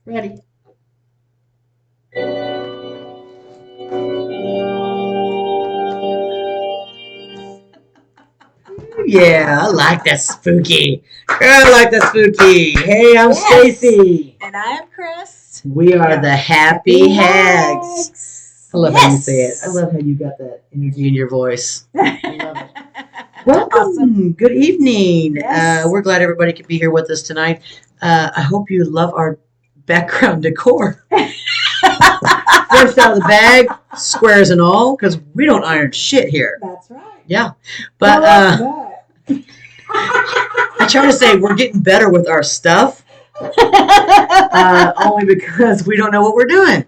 Ready. Yeah, I like that spooky. I like that spooky. Hey, I'm Yes. Stacy. And I am Chris. We are the Happy Hags. I love how you say it. I Yes. love how you got that energy in your voice. I love it. Awesome. Welcome. Good evening. Yes. We're glad everybody could be here with us tonight. I hope you love our background decor. Fresh out of the bag, squares and all, because we don't iron shit here. That's right. Yeah. But I try to say we're getting better with our stuff, only because we don't know what we're doing.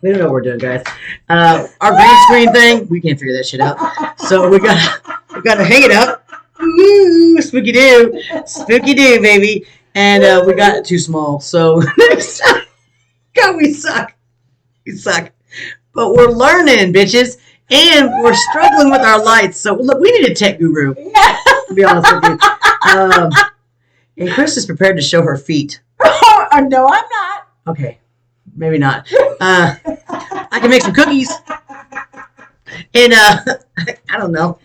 We don't know what we're doing, guys. Our green screen thing, we can't figure that shit out. So we gotta hang it up. Ooh, spooky doo, baby. And we got it too small. So next time, God, we suck. But we're learning, bitches. And we're struggling with our lights. So look, we need a tech guru, to be honest with you. And Chris is prepared to show her feet. No, I'm not. Okay, maybe not. I can make some cookies. And I don't know.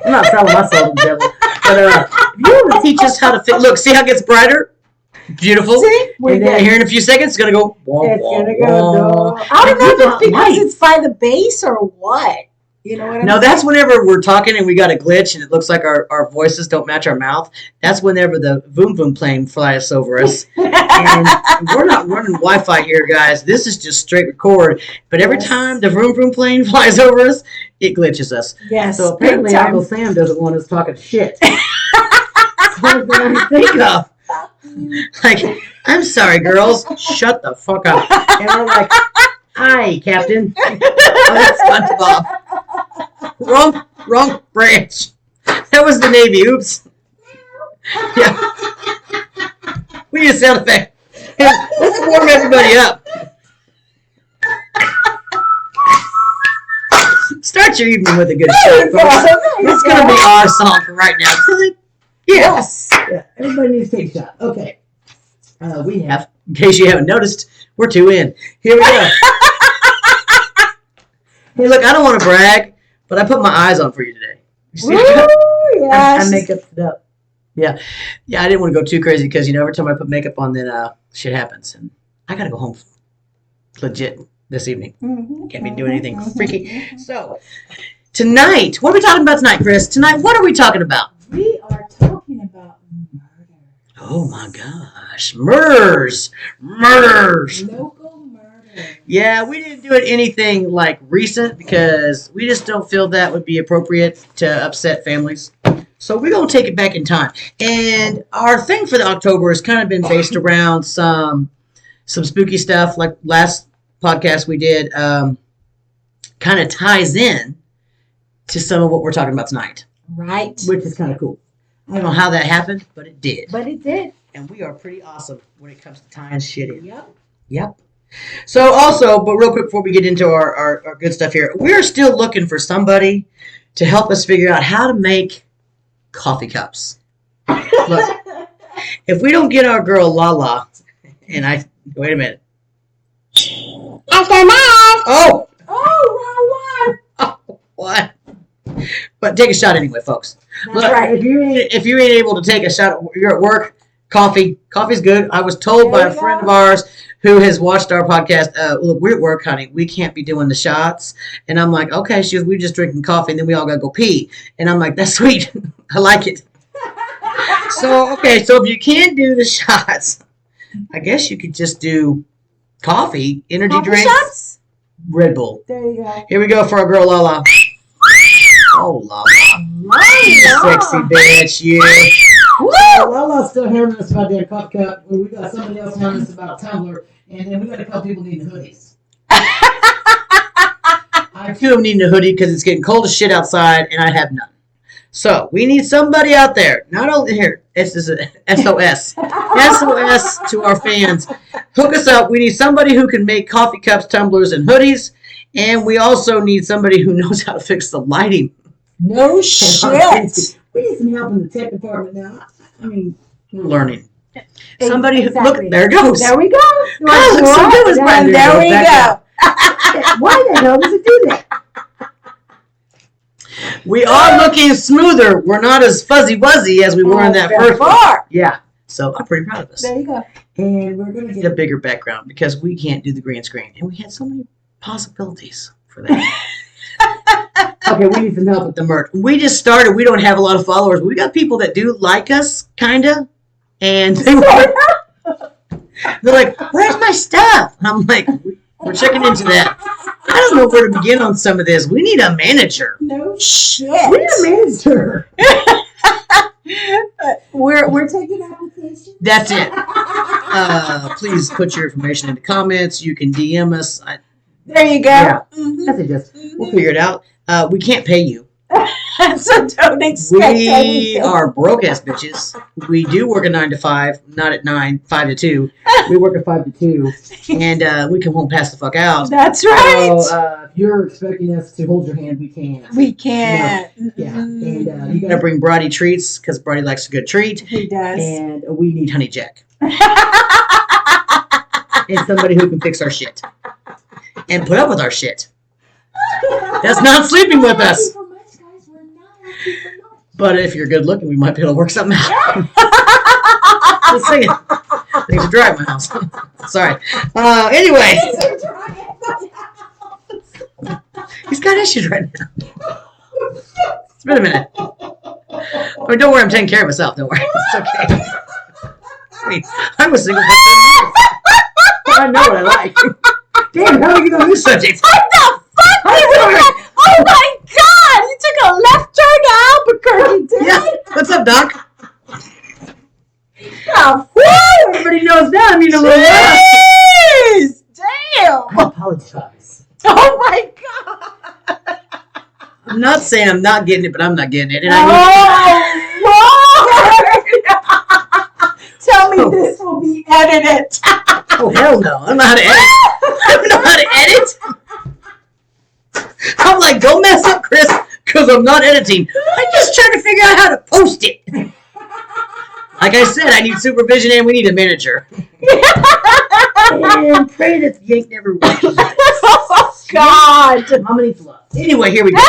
I'm not selling my soul to the devil. But if you want to teach us how to fit, look, see how it gets brighter? Beautiful. See? And then here in a few seconds, it's going to go. It's gonna go. I don't know if it's because it's by the base or what. You know what I mean? No, that's whenever we're talking and we got a glitch and it looks like our voices don't match our mouth. That's whenever the Voom Voom plane flies over us. And we're not running Wi-Fi here, guys. This is just straight record. But every time the Vroom Vroom plane flies over us, it glitches us. Yes. So apparently Uncle Sam doesn't want us talking shit. That's what I think of. Like, I'm sorry, girls. Shut the fuck up. And we're like, hi, Captain. Oh, that's SpongeBob. Wrong branch. That was the Navy. Oops. Yeah. We need a sound effect. Let's warm everybody up. Start your evening with a good shot, folks. It's going to be our song for right now. Yes. Yeah. Everybody needs to take a shot. Okay. We have, in case you haven't noticed, we're two in. Here we go. Hey, look, I don't want to brag, but I put my eyes on for you today. You see Yes. I make it up. Yeah. Yeah, I didn't want to go too crazy because, every time I put makeup on, then shit happens. And I got to go home legit this evening. Can't be doing anything freaky. So, tonight, what are we talking about tonight, Chris? Tonight, what are we talking about? We are talking about murder. Oh, my gosh. Murders. Local murder. Yeah, we didn't do it anything like recent because we just don't feel that would be appropriate to upset families. So we're going to take it back in time. And our thing for the October has kind of been based around some spooky stuff. Like last podcast we did kind of ties in to some of what we're talking about tonight. Right. Which is kind of cool. I don't know how that happened, but it did. But it did. And we are pretty awesome when it comes to tying shit in. Yep. So also, but real quick before we get into our good stuff here, we're still looking for somebody to help us figure out how to make coffee cups. Look, if we don't get our girl Lala, and wait a minute. After math. Oh, Oh, what? But take a shot anyway, folks. That's Look, right. if you ain't able to take a shot, you're at work. Coffee's good. I was told by a friend of ours who has watched our podcast, look, we're at work, honey. We can't be doing the shots. And I'm like, okay. She goes, we're just drinking coffee, and then we all got to go pee. And I'm like, that's sweet. I like it. So if you can't do the shots, I guess you could just do coffee, energy drinks, shots? Red Bull. There you go. Here we go for our girl, Lala. Oh, Lala. Sexy bitch, you. Woo! Lala's still hearing us about their coffee cup. We got somebody else hearing us about a tumbler. And then we got a couple people needing hoodies. I too am needing a hoodie because it's getting cold as shit outside and I have none. So we need somebody out there. Not only here, this is a SOS. SOS to our fans. Hook us up. We need somebody who can make coffee cups, tumblers, and hoodies. And we also need somebody who knows how to fix the lighting. No shit. We need some help in the tech department now. I mean, we're learning. Somebody who, Exactly. look, there it goes. There we go. God, looks so good with my- There we Back go. Why the hell does it do that? We are looking smoother. We're not as fuzzy wuzzy as we were in that first one. Before. Yeah. So I'm pretty proud of us. There you go. And we're going to get a bigger background because we can't do the green screen. And we had so many possibilities for that. Okay, we need some help with the merch. We just started. We don't have a lot of followers. But we got people that do like us, kind of. And they're like, where's my stuff? And I'm like, we're checking into that. I don't know where to begin on some of this. We need a manager. No shit. We need a manager. We're taking applications. That's it. Please put your information in the comments. You can DM us. There you go. Yeah. Mhm. That's it. Just we'll figure it out. We can't pay you. So don't expect We anything. are broke ass bitches. We do work a 9 to 5, not at 9, 5 to 2. We work a 5 to 2, and we come home pass the fuck out. That's right. So if you're expecting us to hold your hand, we can't. We can't. Yeah, Mhm. and you gotta bring Brody treats because Brody likes a good treat, He does. and we need Honey Jack and somebody who can fix our shit and put up with our shit. That's not sleeping with us. But if you're good looking, we might be able to work something out. Just saying. Things are dry at my house. Sorry. Anyway, he's got issues right now. It's been a minute. Oh, don't worry, I'm taking care of myself. Don't worry. It's okay. I mean, I was single for 10 years. I know what I like. Damn, how do we get on this subject? What the fuck? Oh my god! You took a left turn to Albuquerque, did Yeah. you? What's up, Doc? Oh, Woo! Everybody knows that. I mean, a little laugh. jeez! Damn! I apologize. Oh my god! I'm not saying I'm not getting it, but I'm not getting it. And I Oh, Lord! Tell me Oh. this will be edited. oh, hell no. I don't know how to edit. I don't know how to edit. I'm like, don't mess up, Chris, because I'm not editing. I'm just trying to figure out how to post it. Like I said, I need supervision and we need a manager. And pray that the yank never works. Oh God! How many fluff? Anyway, here we go.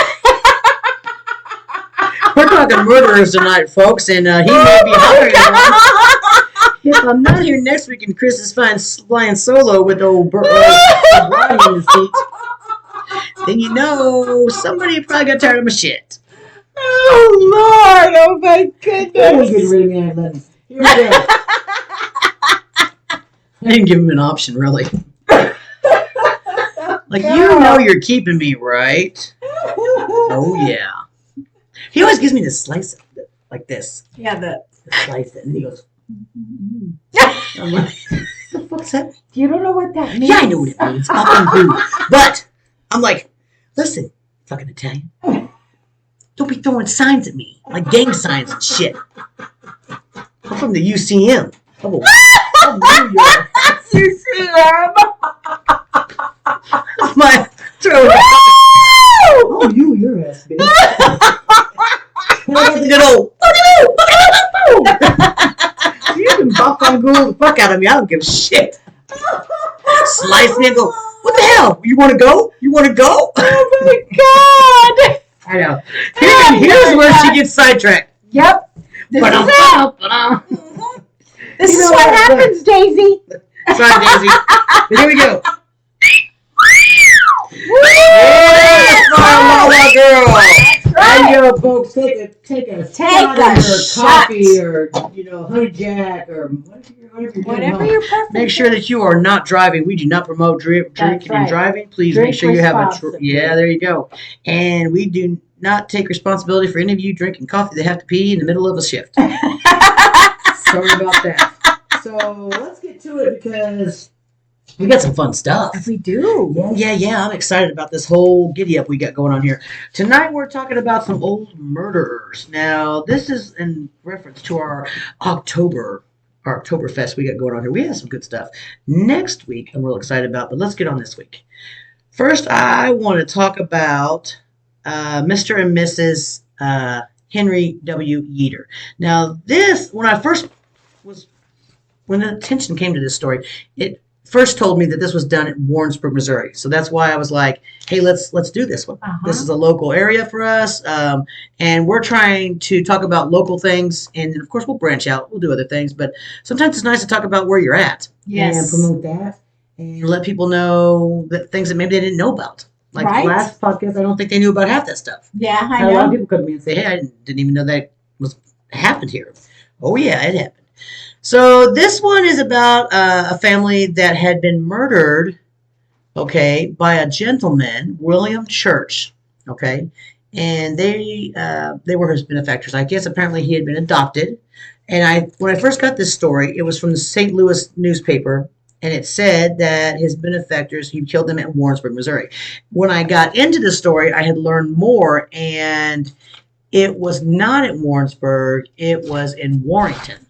We're talking murderers tonight, folks, and he may be hiring us. If I'm not here next week and Chris is flying solo with old Brody in the seat, then you know somebody probably got tired of my shit. Oh Lord! Oh my Getting goodness! rid of me, I let him. Here we go. I didn't give him an option, really. Like, you know you're keeping me, right? Oh, yeah. He always gives me this slice of it, like this. Yeah, the Slice it, and he goes, I'm like, what the fuck's that? you don't know what that means. Yeah, I know what it means. Fucking rude. But I'm like, listen, fucking Italian. Don't be throwing signs at me, like gang signs and shit. I'm from the UCM. Oh, New York. You see them? My throat. Oh, your ass, bitch. Good old. You can buff on Google the fuck out of me. I don't give a shit. Slice me and go, what the hell? You want to go? You want to go? Oh my God! I know. Here's where she gets sidetracked. Yep. This is it. This is what happens, Daisy. Sorry, Daisy. But here we go. Yes, Mama girl. right. And you folks take a shot a or shot. coffee or Honey Jack or Whatever you're perfect. Make sure that you are not driving. We do not promote drinking and right. driving. Please Drink make sure you have a responsibly. yeah. There you go. And we do not take responsibility for any of you drinking coffee that have to pee in the middle of a shift. Sorry about that. So let's get to it because we got some fun stuff. We do. Yeah. I'm excited about this whole giddy up we got going on here. Tonight we're talking about some old murderers. Now, this is in reference to our Oktoberfest we got going on here. We have some good stuff. Next week, I'm real excited about, but let's get on this week. First, I want to talk about Mr. and Mrs. Henry W. Yeater. Now, this, when I first was when the attention came to this story, it first told me that this was done at Warrensburg, Missouri. So that's why I was like, hey, let's do this one. This is a local area for us, and we're trying to talk about local things, and of course we'll branch out, we'll do other things, but sometimes it's nice to talk about where you're at and promote that and let people know that things that maybe they didn't know about. Like the last podcast, I don't think they knew about half that stuff. Yeah, I know. A lot of know. people come to me and say, hey, I didn't even know that was happened here. Oh yeah, it happened. So this one is about a family that had been murdered, okay, by a gentleman, William Church, okay, and they were his benefactors. I guess apparently he had been adopted, and when I first got this story, it was from the St. Louis newspaper, and it said that his benefactors, he killed them at Warrensburg, Missouri. When I got into the story, I had learned more, and it was not at Warrensburg, it was in Warrington.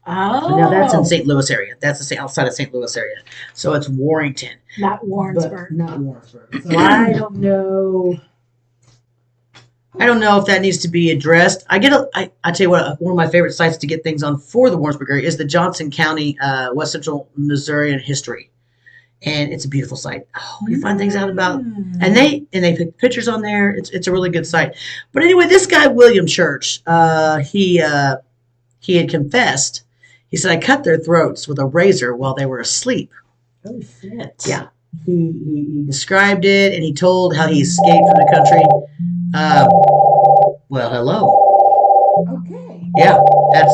Oh. Now that's in St. Louis area. That's the outside of St. Louis area. So it's Warrington. Not Warrensburg. Not Warrensburg. So I don't know. I don't know if that needs to be addressed. I tell you what, one of my favorite sites to get things on for the Warrensburg area is the Johnson County, West Central Missouri and History. And it's a beautiful site. Oh, you find things out about, and they put pictures on there. It's a really good site. But anyway, this guy, William Church, he had confessed. He said, I cut their throats with a razor while they were asleep. Oh, shit. Yeah. He described it, and he told how he escaped from the country. Well, hello. Okay. Yeah, that's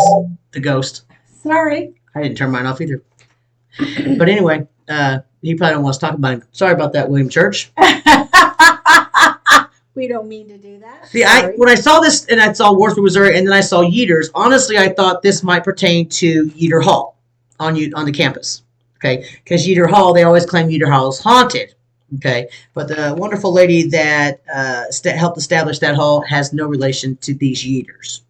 the ghost. Sorry. I didn't turn mine off either. But anyway, he probably don't want us to talk about him. Sorry about that, William Church. We don't mean to do that. See, when I saw this, and I saw Warrensburg, Missouri, and then I saw Yeeters, honestly, I thought this might pertain to Yeater Hall on the campus. Okay, because Yeater Hall, they always claim Yeater Hall is haunted. Okay, but the wonderful lady that helped establish that hall has no relation to these Yeeters.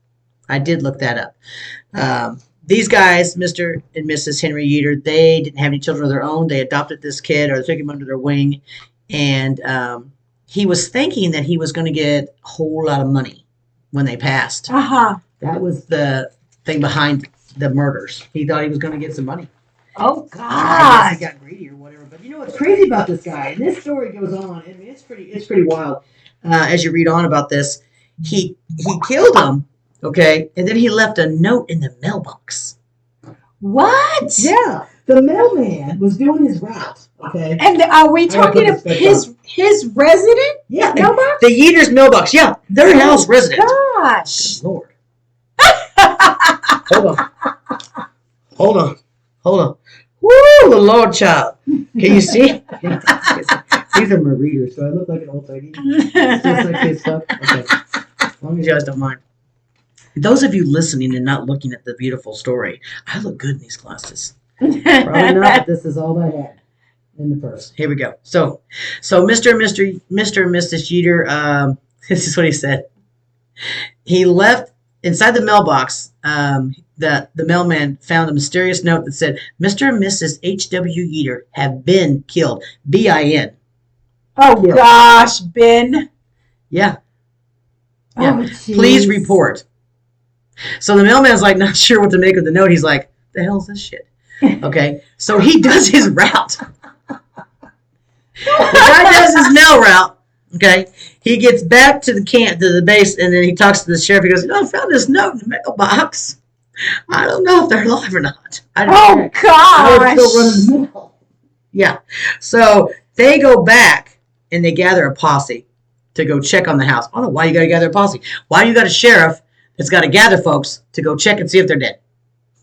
I did look that up. These guys, Mr. and Mrs. Henry Yeater, they didn't have any children of their own. They adopted this kid, or they took him under their wing, and he was thinking that he was going to get a whole lot of money when they passed. That was the thing behind the murders. He thought he was going to get some money. Oh, I God. guess he got greedy or whatever. But you know what's crazy about this guy? And this story goes on. I mean, it's pretty wild. As you read on about this, he killed him, okay, and then he left a note in the mailbox. What? Yeah, the mailman was doing his route, okay. And are we talking of his resident? Yeah, mailbox? The Yeater's mailbox. Yeah, their house resident. Gosh. Good Lord. Hold on. Woo, the Lord child. Can you see? These are my readers, so I look like an old lady. Just like his stuff. Okay. As long as you guys don't mind. Those of you listening and not looking at the beautiful story, I look good in these glasses. Probably not. This is all I had in the purse. Here we go. So Mr. and Mrs. Yeater, this is what he said. He left inside the mailbox. The mailman found a mysterious note that said, "Mr. and Mrs. H.W. Yeater have been killed. B.I.N." Oh, Yeah. gosh, Ben. Yeah. Oh, Please report. So the mailman's like not sure what to make of the note. He's like, the hell's this shit? Okay. So he does his route. The guy does his mail route. Okay. He gets back to the base, and then he talks to the sheriff. He goes, I found this note in the mailbox. I don't know if they're alive or not. Oh, gosh. Yeah. So they go back and they gather a posse to go check on the house. I don't know why you got to gather a posse. Why you got a sheriff that's got to gather folks to go check and see if they're dead?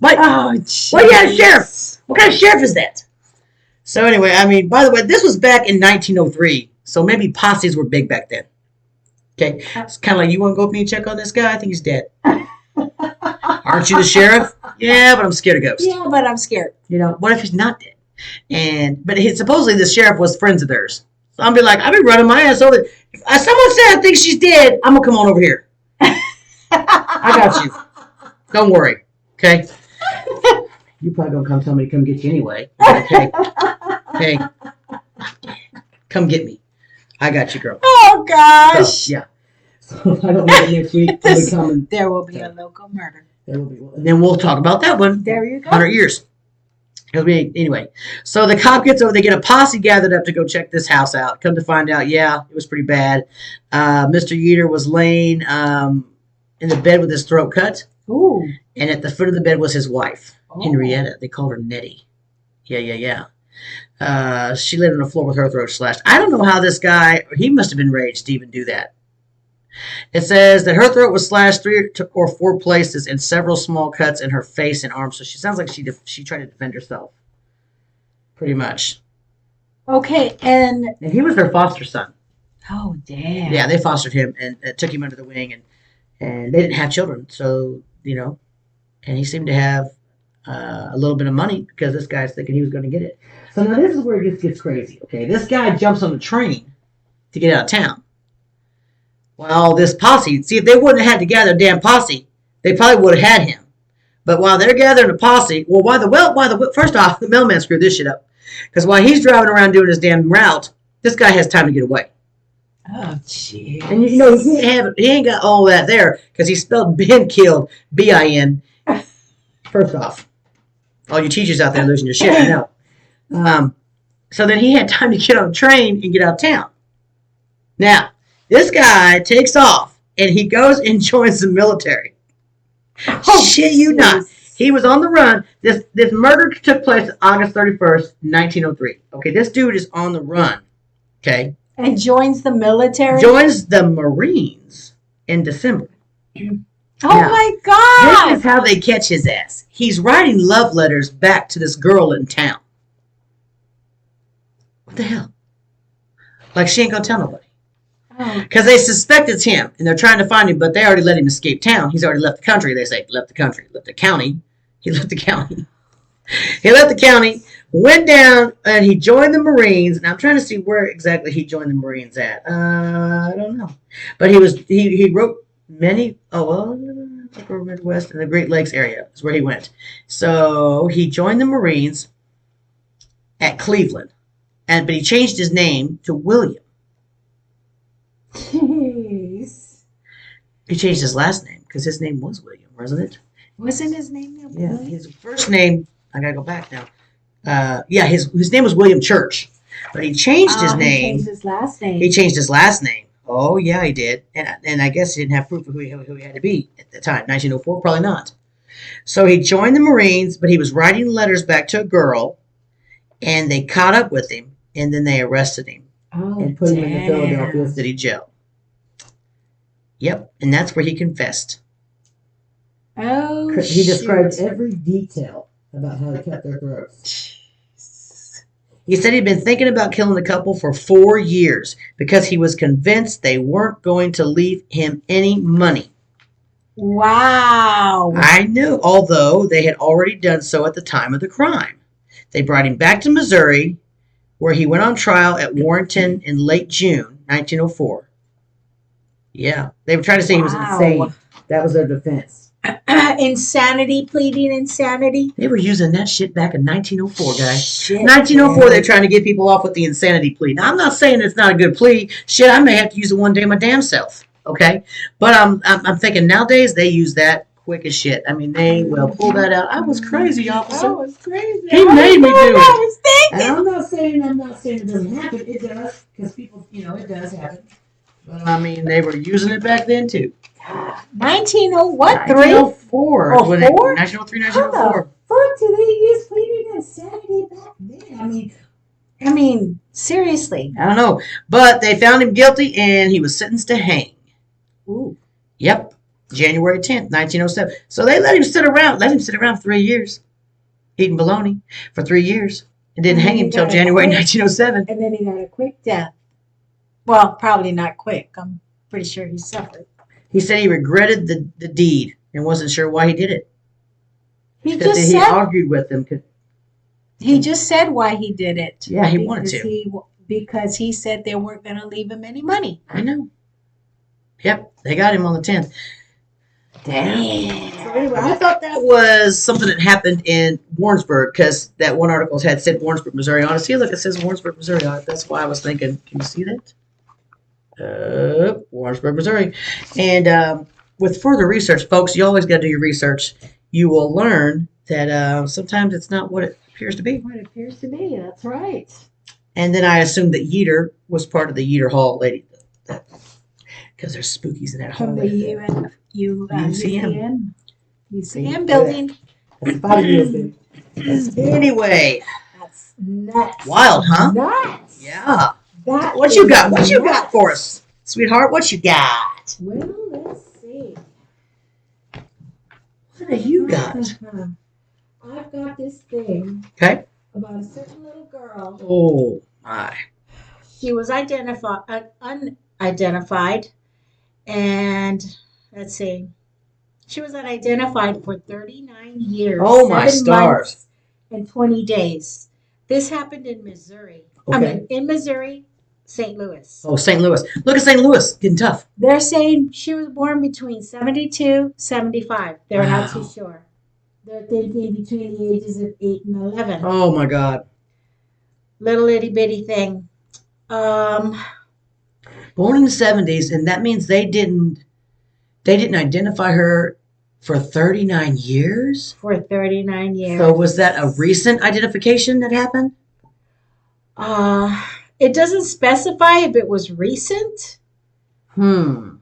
Why? Oh, Why you got a sheriff? What kind of sheriff is that? So anyway, I mean, by the way, this was back in 1903. So maybe posses were big back then. Okay. It's kind of like, you want to go with me and check on this guy? I think he's dead. Aren't you the sheriff? Yeah, but I'm scared of ghosts. Yeah, but I'm scared. You know, what if he's not dead? But supposedly the sheriff was friends of theirs. So I'll be like, I've been running my ass over. If someone said I think she's dead, I'm going to come on over here. I got you. Don't worry. Okay? You probably going to come tell me to come get you anyway. Okay. Hey. Come get me. I got you, girl. Oh, gosh. So, yeah. So if I don't make it next week, I'll be coming. There will be a local murder. There will be. And then we'll talk about that one. There you go. 100 years. Anyway, so the cop gets over. They get a posse gathered up to go check this house out. Come to find out, yeah, it was pretty bad. Mr. Yeater was laying in the bed with his throat cut. Ooh. And at the foot of the bed was his wife, Oh. Henrietta. They called her Nettie. Yeah. She laid on the floor with her throat slashed. I don't know how this guy, he must have been enraged to even do that. It says that her throat was slashed 3 or 4 places and several small cuts in her face and arms. So she sounds like she tried to defend herself. Pretty much. Okay, and he was her foster son. oh damn. Yeah, they fostered him and took him under the wing, and they didn't have children. So, and he seemed to have a little bit of money because this guy's thinking he was going to get it. So now this is where it gets crazy. Okay, this guy jumps on the train to get out of town. Well, this posse, see, if they wouldn't have had to gather a damn posse, they probably would have had him. But while they're gathering a posse, first off, the mailman screwed this shit up. Because while he's driving around doing his damn route, this guy has time to get away. Oh, jeez. And he ain't got all that there because he spelled been killed, B-I-N. First off, all you teachers out there losing your shit, I know. So then he had time to get on a train and get out of town. Now, this guy takes off and he goes and joins the military. Oh, shit you not. He was on the run. This murder took place August 31st, 1903. Okay, this dude is on the run. Okay. And joins the military? Joins the Marines in December. Oh my God. This is how they catch his ass. He's writing love letters back to this girl in town. What the hell? Like she ain't gonna tell nobody. Because they suspect it's him, and they're trying to find him, but they already let him escape town. He's already left the country, they say. Left the country. Left the county. He left the county. He left the county, went down, and he joined the Marines. And I'm trying to see where exactly he joined the Marines at. I don't know. But he wrote many, upper Midwest and the Great Lakes area is where he went. So he joined the Marines at Cleveland. But he changed his name to William. Jeez. He changed his last name because his name was William, wasn't it? Wasn't his name Yeah, his first name, I gotta go back now. His name was William Church, but he changed his name. He changed his last name. He changed his last name. Oh, yeah, he did. And I guess he didn't have proof of who he had to be at the time. 1904, probably not. So he joined the Marines, but he was writing letters back to a girl, and they caught up with him, and then they arrested him. And put him in the Philadelphia City Jail. Yep, and that's where he confessed. Oh, He described every detail about how they cut their throats. He said he'd been thinking about killing the couple for 4 years because he was convinced they weren't going to leave him any money. Wow. I knew, although they had already done so at the time of the crime. They brought him back to Missouri, where he went on trial at Warrenton in late June 1904. Yeah, they were trying to say he was insane. That was their defense. Insanity, pleading insanity. They were using that shit back in 1904, guys. Shit, 1904, they're trying to get people off with the insanity plea. Now, I'm not saying it's not a good plea. Shit, I may have to use it one day my damn self. Okay? But I'm thinking nowadays they use that quick as shit. I mean, they will pull that out. I was crazy, officer. I was crazy. He made me do it. I was thinking. And I'm not saying it doesn't happen. It does, because people, it does happen. But I mean, they were using it back then too. 1903? 1904. Oh, 4? 1903, How 1904. the fuck did they use pleading insanity back then? I mean, seriously. I don't know. But they found him guilty and he was sentenced to hang. Ooh. Yep. January 10th, 1907. So they let him sit around 3 years. Eating bologna for 3 years. And didn't hang him until January 1907. And then he got a quick death. Well, probably not quick. I'm pretty sure he suffered. He said he regretted the deed and wasn't sure why he did it. He Because just he said argued with them. he just said why he did it. Yeah, he wanted to. Because he said they weren't going to leave him any money. I know. Yep, they got him on the 10th. Damn. So anyway, I thought that was something that happened in Warrensburg because that one article had said Warrensburg, Missouri on it. See, look, it says Warrensburg, Missouri on it. That's why I was thinking, can you see that? Warrensburg, Missouri. And with further research, folks, you always got to do your research. You will learn that sometimes it's not what it appears to be. What it appears to be. That's right. And then I assumed that Yeater was part of the Yeater Hall lady. Because there's spookies in that hall. From the UCM. UCM building. That's about it. Anyway. That's nuts. Wild, huh? Nuts. Yeah. That What you got? What you got for us, sweetheart? What you got? Well, let's see. What have you got? I've got this thing Okay. about a certain little girl. Oh my. She was unidentified, and let's see, she was unidentified for 39 years. Oh my 7 stars. months and 20 days. This happened in Missouri. Okay. I mean, in Missouri, St. Louis. Oh, St. Louis. Look at St. Louis. Getting tough. They're saying she was born between 72, 75. They're not too Wow. sure. They're thinking between the ages of 8 and 11. Oh my God. Little itty bitty thing. Born in the 70s, and that means they didn't identify her for 39 years? For 39 years. So was that a recent identification that happened? It doesn't specify if it was recent. Well,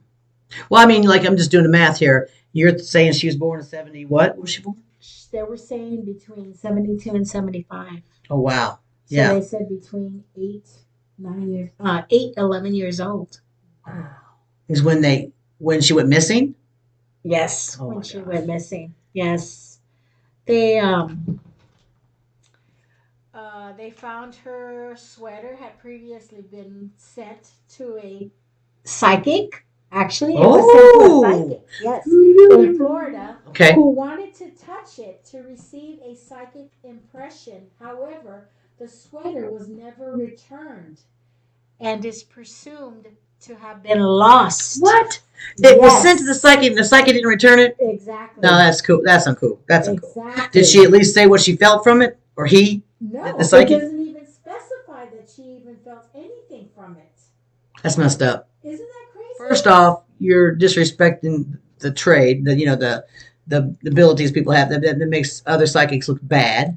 I mean, like, I'm just doing the math here. You're saying she was born in 70, what was she born? They were saying between 72 and 75. Oh, wow. So Yeah. they said between 11 years old. Is when she went missing? Yes, Oh when my she gosh. went missing. Yes. They found her sweater had previously been sent to a psychic. Actually, it was sent to a psychic. Yes. In Florida. Okay. Who wanted to touch it to receive a psychic impression. However, the sweater was never returned and is presumed to have been lost. What? It was Yes. sent to the psychic, and the psychic didn't return it? Exactly. No, that's cool. That's uncool. That's uncool. Exactly. Did she at least say what she felt from it? Or he? No, the psychic? it doesn't even specify that she even felt anything from it. That's messed up. Isn't that crazy? First off, you're disrespecting the trade, the abilities people have that makes other psychics look bad.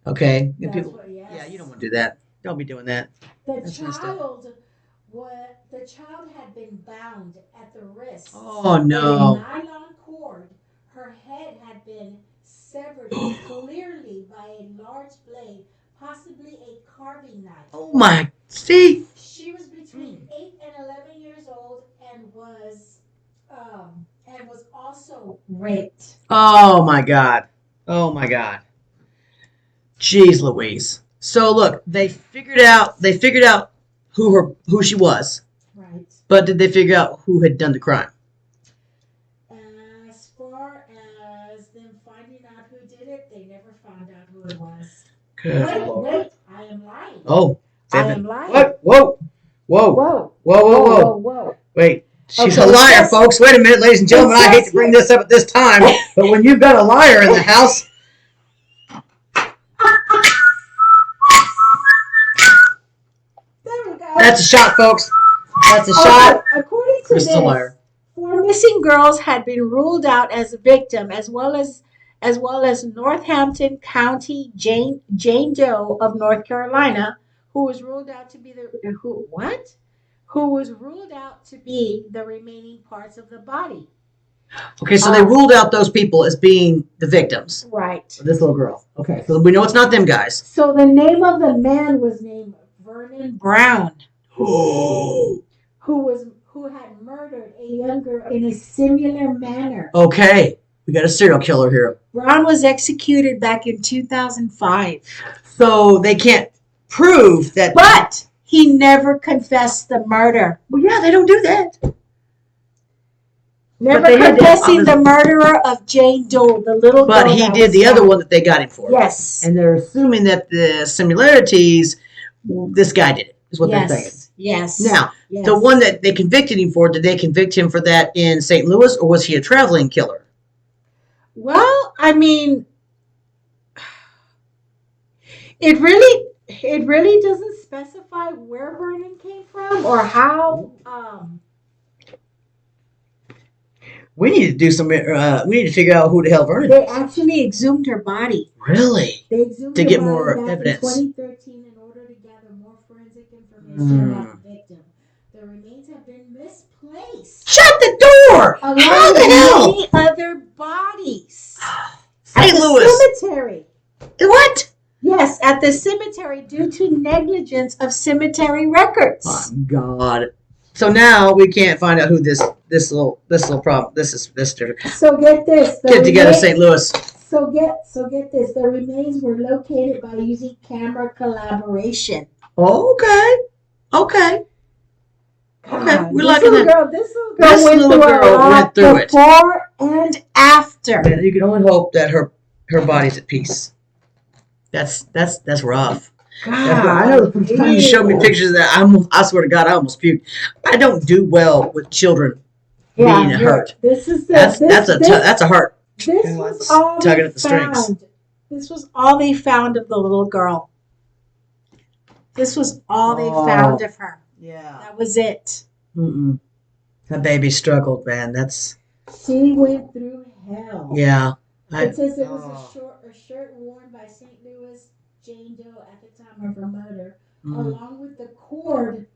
Okay? And That's people, what, yes. yeah, you don't want to do that. Don't be doing that. The That's messed up. child had been bound at the wrist. Oh, with no. a nylon cord. Her head had been severed clearly by a large blade, possibly a carving knife. Oh my, see? She was between 8 and 11 years old and was also raped. Oh my God. Oh my God. Jeez Louise. So look, they figured out who she was, Right. but did they figure out who had done the crime? As far as them finding out who did it, they never found out who it was. Good Wait, Lord. I am lying. Oh. I am lying. What? Whoa. Whoa. Whoa. Whoa, whoa, whoa. Whoa. Wait. She's Okay, a liar, yes. folks. Wait a minute, ladies and gentlemen. I hate to bring this up at this time, but when you've got a liar in the house, There we go. that's a shot, folks. That's a shot. According to Crystal this, liar. 4 missing girls had been ruled out as a victim, as well as Northampton County Jane Doe of North Carolina, who was ruled out to be who was ruled out to be the remaining parts of the body. Okay, so they ruled out those people as being the victims Right. of this little girl. Okay, so we know it's not them guys. So the name of the man was named Vernon Brown, Oh. who had murdered a young girl in a similar manner. Okay, we got a serial killer here. Brown was executed back in 2005, So they can't prove that. but he never confessed the murder. Well, yeah, they don't do that. Never they had to- confessing the murderer of Jane Doe, the little But girl he that did was the other found. one that they got him for. Yes. And they're assuming that the similarities, this guy did it, is what they're saying. Yes. Now, Yes. the one that they convicted him for, did they convict him for that in St. Louis, or was he a traveling killer? Well, I mean, it really doesn't specify where Vernon came from or how. We need to do some. We need to figure out who the hell Vernon They is. actually exhumed her body. Really? They exhumed To her get body more back evidence. in 2013 in order to gather more forensic information about the victim. The remains have been misplaced. Shut the door! Along How the with hell? many other bodies. St. At the Louis. cemetery. What? Yes, at the cemetery due to negligence of cemetery records. Oh God. So now we can't find out who this little problem. This is Mr. So get this. the Get together, remain- St. Louis. So get this. The remains were located by using camera collaboration. Okay. Okay. Okay. We This like little that. girl. This little This girl went little through girl a lot went through it. before and after. Man, you can only hope that her body's at peace. That's rough. I know the first time you showed me pictures of that, I swear to God, I almost puked. I don't do well with children being hurt. This is the, That's a hurt. This Who was was all tugging they at the strings. found. This was all they found of the little girl. This was all they found of her. Yeah. That was it. Mm-mm. That baby struggled, man. That's She went through hell. yeah. It says it was a shirt worn by St. Louis Jane Doe at the time of her murder, along with the cord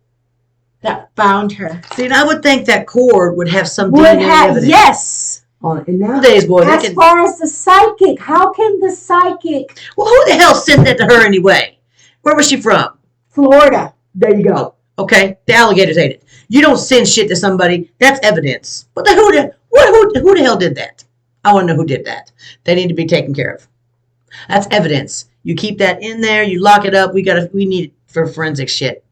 that found her. See, and I would think that cord would have some DNA evidence. Yes. And nowadays, boy, they As can. far as the psychic, how can the psychic Well, who the hell sent that to her anyway? Where was she from? Florida? There you go. Okay, the alligators ate it. You don't send shit to somebody. That's evidence. But who the hell did that? I want to know who did that. They need to be taken care of. That's evidence. You keep that in there. You lock it up. We need it for forensic shit.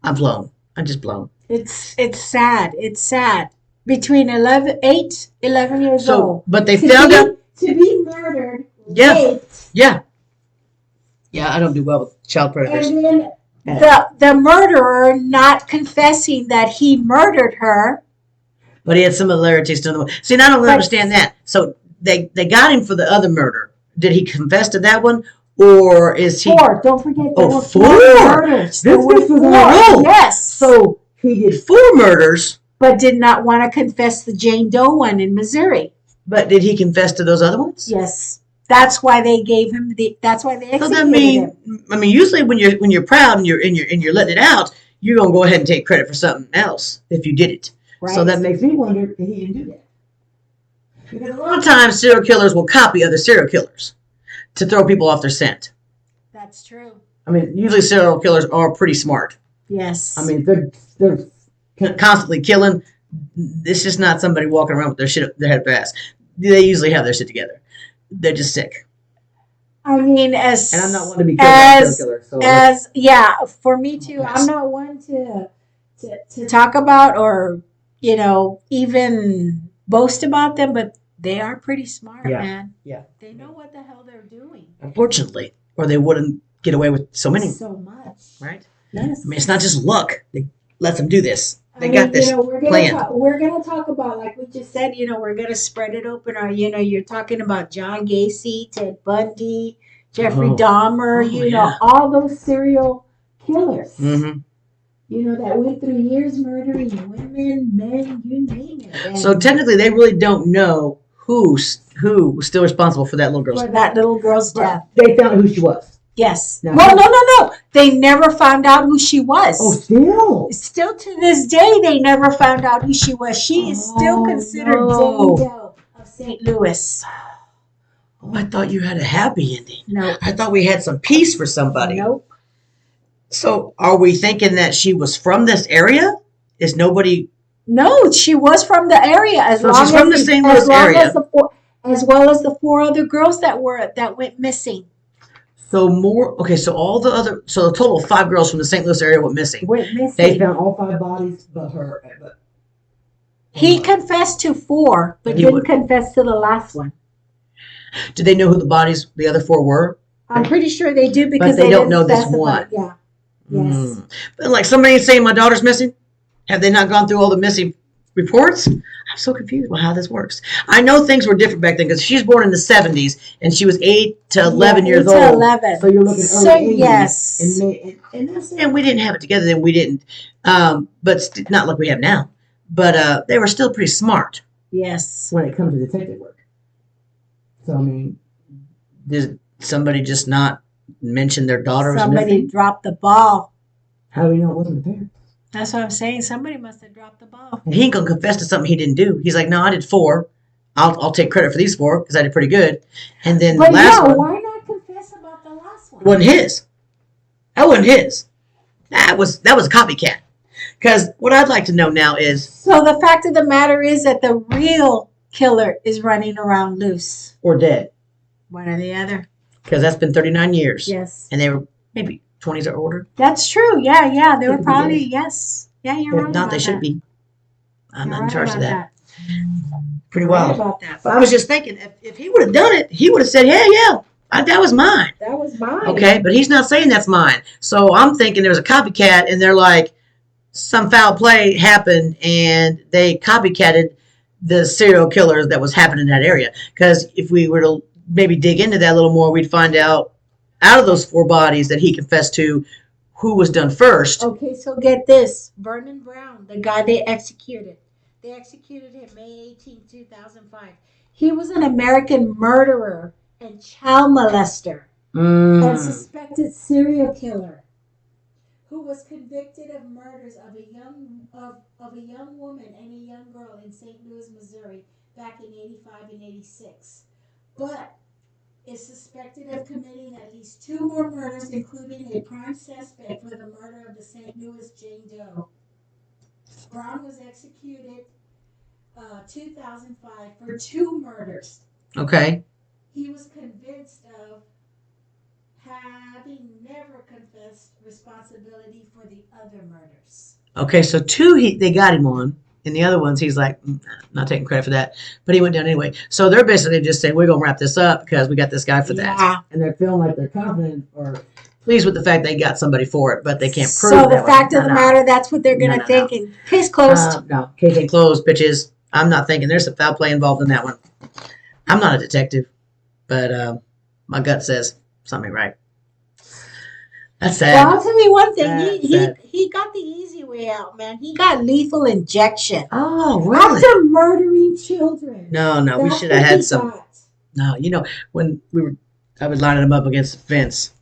I'm blown. I'm just blown. It's sad. It's sad. Between 11 years old. But they To found be- out. To be murdered, Yeah. raped, Yeah. Yeah, I don't do well with child predators. and then the murderer not confessing that he murdered her. But he had similarities to the. See, and I don't understand that. So they got him for the other murder. Did he confess to that one, or is he? Four. Don't forget there Oh, were four. murders. There This were was in a four. row. Yes. So he did 4 murders, but did not want to confess the Jane Doe one in Missouri. but did he confess to those other ones? Yes. That's why they gave him that's why they So executed that him. usually when you're proud and you're letting it out, you're gonna go ahead and take credit for something else if you did it. Right. So that makes me wonder if he didn't do that. Because a lot of times serial killers will copy other serial killers to throw people off their scent. That's true. I mean, usually serial killers are pretty smart. Yes. I mean, they're constantly killing. It's just not somebody walking around with their shit their head fast. They usually have their shit together. They're just sick. I mean, as And I'm not one to be killed by a serial killer. So yeah, for me too. Yes. I'm not one to talk about or even boast about them, but they are pretty smart, Yeah. man. Yeah. They know what the hell they're doing. unfortunately, or they wouldn't get away with so many, So much. right? Yes. I mean, it's not just luck. They let them do this. They I got mean, this we're gonna planned. we're gonna talk about, like we just said, we're gonna spread it open. Or you're talking about John Gacy, Ted Bundy, Jeffrey Oh. Dahmer. Oh, yeah. All those serial killers. Mm-hmm. That went through years murdering women, men, you name it. And So technically, they really don't know who was still responsible for that little girl's for that little girl's death. They found out who she was. Yes. No. Well, no. They never found out who she was. still. Still to this day, they never found out who she was. She is still Oh, considered no. Jane Doe of St. Louis. Oh, I thought you had a happy ending. No. I thought we had some peace for somebody. Nope. So, are we thinking that she was from this area? Is nobody? No, she was from the area. So she's from the St. Louis area. As well as the 4 other girls that went missing. So more. Okay, so all the other. So a total of 5 girls from the St. Louis area went missing. They found all 5 bodies, but her. But He confessed to 4, but He didn't would- confess to the last one. did they know who the other 4 were? I'm pretty sure they do because they don't didn't know this specify. one. Yeah. Yes. Mm. But like somebody saying my daughter's missing. Have they not gone through all the missing reports? I'm so confused about how this works. I know things were different back then because she was born in the 70s and she was 8 to 11 years 8 to old. 11. So you're looking So, early 80s. yes. And we didn't have it together then. We didn't. But not like we have now. but they were still pretty smart Yes. when it comes to detective work. So, I mean, did somebody just not mention their daughter was Somebody missing? dropped the ball. How do we know it wasn't the parents? That's what I'm saying. Somebody must have dropped the ball. And he ain't gonna confess to something he didn't do. He's like, no, I did 4. I'll take credit for these 4 because I did pretty good. And then But the last yeah, one why not confess about the last one? wasn't his. That wasn't his. That was a copycat. Because what I'd like to know now is, So the fact of the matter is that the real killer is running around loose. or dead. One or the other. Because that's been 39 years. Yes. And they were maybe 20s or older. That's true. Yeah, yeah. They were Could be probably, dead. yes. Yeah, you're right. If not, about they should that. be. I'm You're not in right charge of about that. Pretty You're right wild. about that. But I was just thinking, if he would have done it, he would have said, yeah, that was mine. That was mine. Okay, but he's not saying that's mine. So I'm thinking there's a copycat, and they're like, some foul play happened, and they copycatted the serial killer that was happening in that area. Because if we were to maybe dig into that a little more, we'd find out of those 4 bodies that he confessed to, who was done first. Okay, so get this. Vernon Brown, the guy they executed. They executed him May 18, 2005. He was an American murderer and child molester and suspected serial killer who was convicted of murders of a young woman and a young girl in St. Louis, Missouri back in 85 and 86. But is suspected of committing at least 2 more murders, including a prime suspect for the murder of the St. Louis Jane Doe. Brown was executed 2005 for 2 murders. Okay. He was convinced of having never confessed responsibility for the other murders. Okay, so 2 they got him on, and the other ones he's like, not taking credit for that, but he went down anyway. So they're basically just saying, we're going to wrap this up because we got this guy for that. Yeah. And they're feeling like they're confident or pleased with the fact they got somebody for it, but they can't prove So that the fact of the No. matter, that's what they're going to No. think. And case closed. No, case ain't closed, bitches. I'm not thinking there's some foul play involved in that one. I'm not a detective, but my gut says something right. That's sad. Well, I'll tell you one thing. Sad. He got the easy way out, man. He got lethal injection. Oh, really? After murdering children. No, we That's should have what had he some. got. No, when I was lining them up against the fence.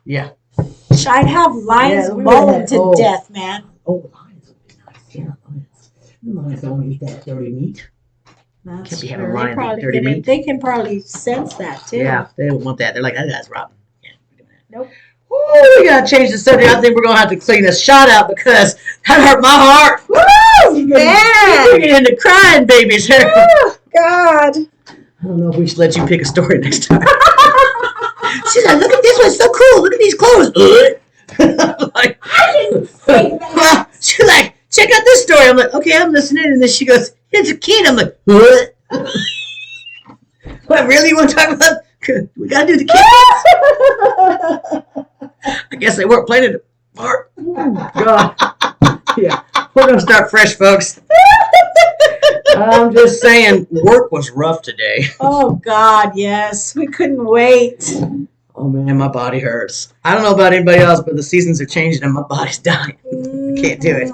Yeah. I'd have lions Yeah, we mauled would've had- to oh. death, man. Oh, lions would be nice. Yeah, lions. Lions don't eat that dirty meat. That's Can't be having true. lions eat dirty meat. They can probably sense that too. Yeah, they don't want that. They're like, that guy's rotten. Yeah, we're doing that. Nope. Ooh, we gotta change the subject. I think we're gonna have to clean this shot out because that hurt my heart. Woo! You're Man. getting into crying babies here. God. I don't know if we should let you pick a story next time. She's like, look at this one, so cool. Look at these clothes. Like, I didn't say that. she's like, check out this story. I'm like, okay, I'm listening. And then she goes, it's a kid. I'm like, what? What, really? You want to talk about? We got to do the kids. I guess they weren't playing it apart. Oh, God. Yeah. We're going to start fresh, folks. I'm just saying, work was rough today. Oh God, yes. We couldn't wait. Oh, man, my body hurts. I don't know about anybody else, but the seasons are changing and my body's dying. I can't do it.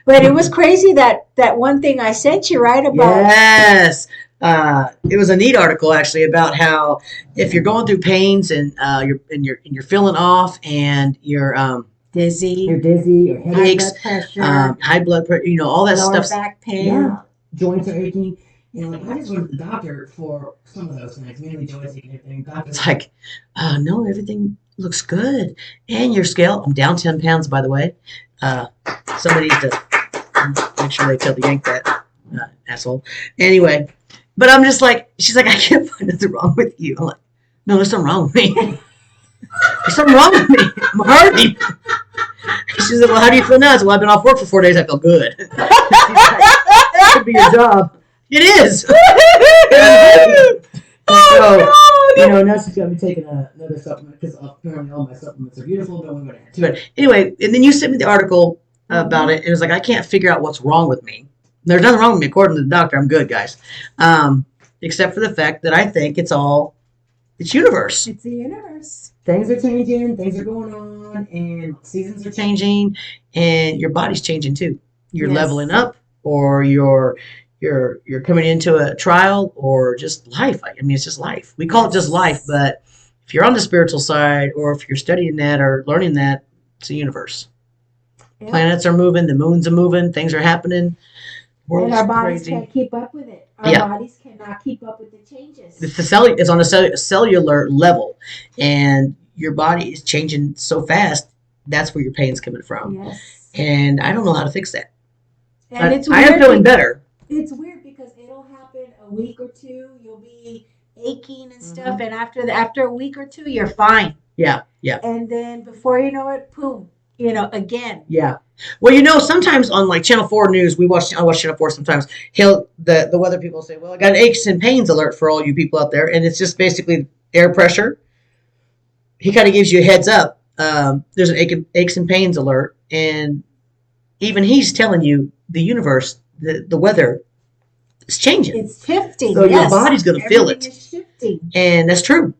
But it was crazy that one thing I sent you, right? About Yes. It was a neat article actually about how if you're going through pains and you're feeling off and you're dizzy, dizzy or high headaches, blood pressure, high blood pressure, all that lower stuff. back pain. Yeah, joints are aching. I just went to the doctor for some of those things, mainly joints aching and everything. Doctor's like, no, everything looks good. And your scale, I'm down 10 pounds, by the way. Somebody needs to make sure they tell the yank that, asshole. Anyway, but I'm just like, she's like, I can't find nothing wrong with you. I'm like, no, there's something wrong with me. There's something wrong with me. I'm hurting. She's like, well, how do you feel now? I said, well, I've been off work for 4 days. I feel good. She's like, that could be your job. It is. So, now she's got me taking another supplement because apparently all my supplements are beautiful, but we're going to add to it. Anyway, and then you sent me the article about it, and it was like, I can't figure out what's wrong with me. There's nothing wrong with me. According to the doctor, I'm good, guys. Except for the fact that I think it's universe. It's the universe. Things are changing, things are going on, and seasons are changing, and your body's changing too. you're Yes. leveling up, or you're coming into a trial, or just life. I mean, it's just life. We call it just life, but if you're on the spiritual side, or if you're studying that or learning that, it's a universe. Yeah. Planets are moving, the moons are moving, things are happening. World's And our bodies crazy. can't keep up with it. Our Yeah. bodies cannot keep up with the changes. It's on a cellular level, and your body is changing so fast. That's where your pain's coming from, Yes. and I don't know how to fix that. And But it's I am weird feeling better. It's weird because it'll happen a week or two. You'll be aching and Mm-hmm. stuff, and after a week or two, you're fine. Yeah. And then before you know it, boom, again. Yeah. Well, sometimes on like Channel 4 news, I watch Channel 4 sometimes. The weather people say, well, I got an aches and pains alert for all you people out there. And it's just basically air pressure. He kind of gives you a heads up. There's an aches and pains alert. And even he's telling you the universe, the weather is changing. It's shifting. So your yes. body's going to feel Everything it. is shifting. And that's true.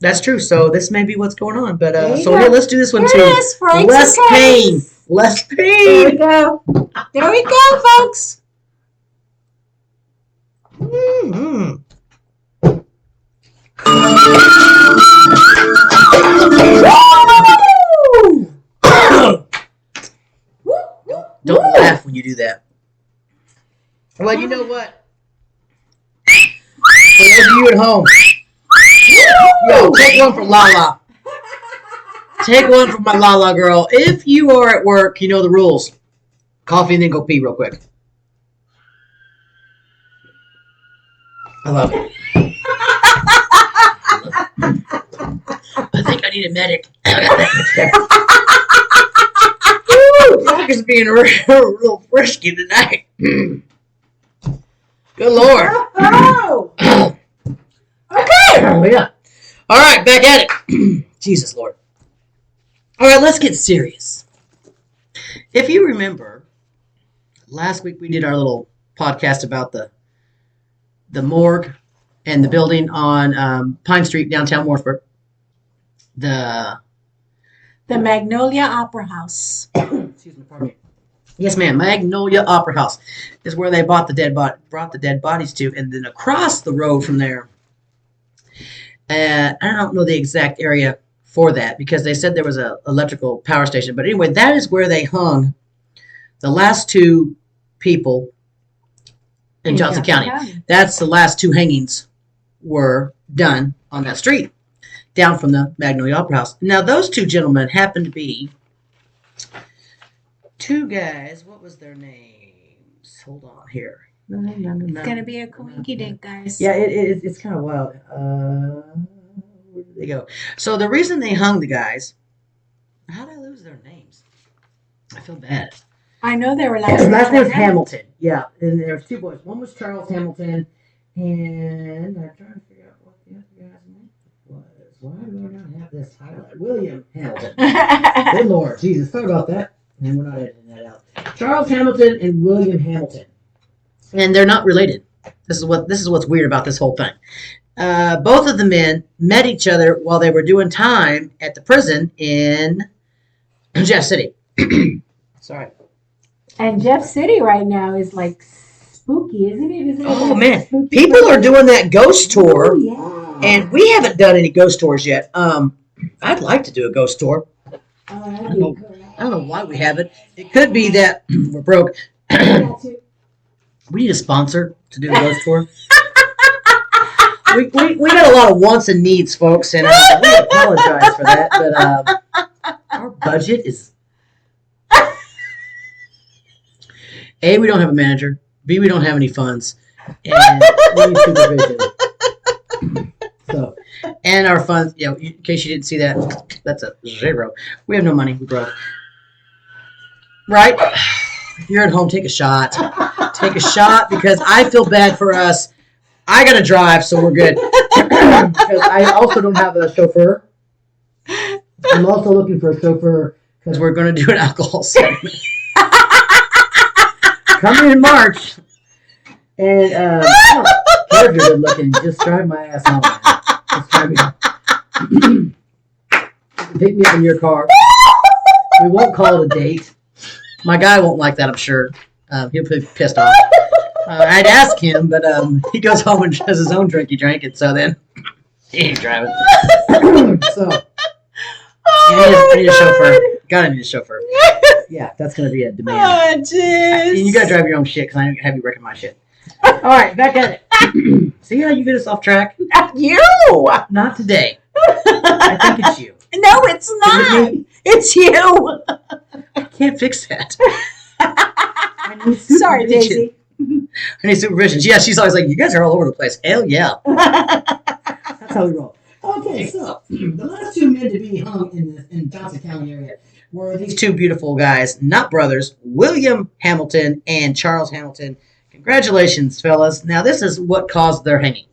That's true. So this may be what's going on. But There you so go. here, let's do this one Here too. it is, Franks Less and pain. Curtis. Less There pain. we go. There we go, folks. Mm-hmm. Don't laugh when you do that. Well, you know what? For those of you at home, yo, take one from Lala. Take one from my Lala girl. If you are at work, you know the rules. Coffee and then go pee real quick. I love it. I think I need a medic. Woo, Jack is being real frisky tonight. Good Lord. Oh, okay. Oh, yeah. All right, back at it. Jesus, Lord. All right, let's get serious. If you remember, last week we did our little podcast about the morgue and the building on Pine Street, downtown Wartburg. The Magnolia Opera House. Excuse me, pardon me. Yes, ma'am. Magnolia Opera House is where they brought the dead bodies to, and then across the road from there. I don't know the exact area for that because they said there was a electrical power station. But anyway, that is where they hung the last two people in Johnson County. That's the last two hangings were done on that street down from the Magnolia Opera House. Now, those two gentlemen happened to be two guys. What was their names? Hold on here. It's going to be a coinky dink, guys. Yeah, it's kind of wild. Where did they go? So the reason they hung the guys, how did I lose their names? I feel bad. I know they were Last name was Hamilton. Yeah, and there was two boys. One was Charles Hamilton, and I'm trying to figure out what the other guy's name was. Why do I not have this highlight? William Hamilton. Good Lord, Jesus, sorry about that. And we're not editing that out. Charles Hamilton and William Hamilton, and they're not related. This is what's weird about this whole thing. Both of the men met each other while they were doing time at the prison in Jeff City. Sorry. And Jeff City right now is like spooky, isn't it? Isn't it Oh, like man. spooky People place? are doing that ghost tour, Oh, yeah. and we haven't done any ghost tours yet. I'd like to do a ghost tour. Oh, that'd be cool. I don't know why we haven't. It could be that we're broke. We need a sponsor to do a ghost tour. we got a lot of wants and needs, folks, and we apologize for that. But our budget is A, we don't have a manager. B, we don't have any funds, and we need supervision. So, and our funds, in case you didn't see that, that's a 0. We have no money. We broke. Right? If you're at home, take a shot. Take a shot because I feel bad for us. I got to drive, so we're good. Because I also don't have a chauffeur. I'm also looking for a chauffeur because we're going to do an alcohol segment. Coming in March. And I don't care if you're good looking. Just drive my ass home. Just drive me. Pick me up in your car. We won't call it a date. My guy won't like that, I'm sure. He'll be pissed off. I'd ask him, but he goes home and does his own drinky drink, and so then he ain't driving. So I need a chauffeur. Gotta need a chauffeur. Yeah, that's gonna be a demand. Oh, jeez. And you gotta drive your own shit because I don't have you wrecking my shit. All right, back at it. See how you get us off track? You. Not today. I think it's you. No, it's Is it not. me? It's you. I can't fix that. I need Sorry, supervision. Daisy. I need supervision. Yeah, she's always like, you guys are all over the place. Hell yeah. That's how we roll. Okay, so the last two men to be hung in Johnson County area were these two beautiful guys, not brothers, William Hamilton and Charles Hamilton. Congratulations, fellas. Now, this is what caused their hanging.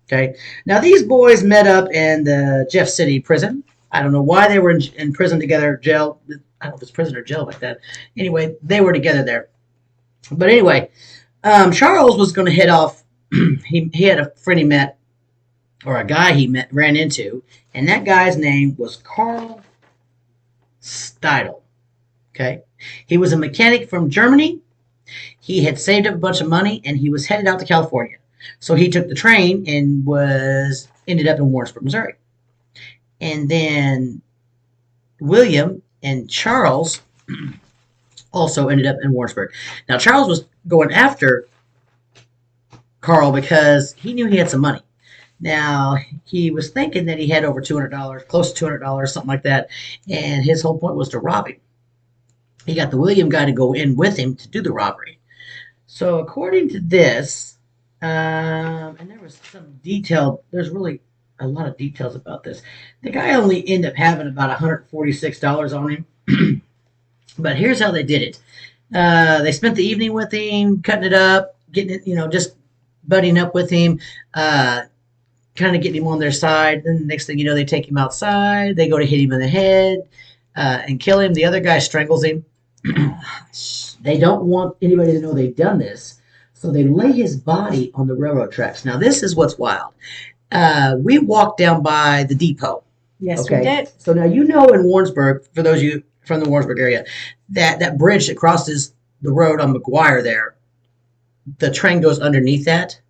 Okay. Now, these boys met up in the Jeff City prison. I don't know why they were in prison together, jail. I don't know if it's prison or jail like that. Anyway, they were together there. But anyway, Charles was going to head off. He had a friend he met, or a guy ran into, and that guy's name was Carl Steidel. Okay. He was a mechanic from Germany. He had saved up a bunch of money, and he was headed out to California. So he took the train and ended up in Warrensburg, Missouri. And then William and Charles also ended up in Warrensburg. Now, Charles was going after Carl because he knew he had some money. Now, he was thinking that he had over $200, close to $200, something like that. And his whole point was to rob him. He got the William guy to go in with him to do the robbery. So, according to this, and there was some detail, there's really a lot of details about this. The guy only ended up having about $146 on him. But here's how they did it. They spent the evening with him, cutting it up, getting it, just buddying up with him, kind of getting him on their side. Then the next thing you know, they take him outside. They go to hit him in the head and kill him. The other guy strangles him. They don't want anybody to know they've done this. So they lay his body on the railroad tracks. Now, this is what's wild. We walked down by the depot. Yes, we did. So now in Warrensburg, for those of you from the Warrensburg area, that bridge that crosses the road on McGuire there, the train goes underneath that.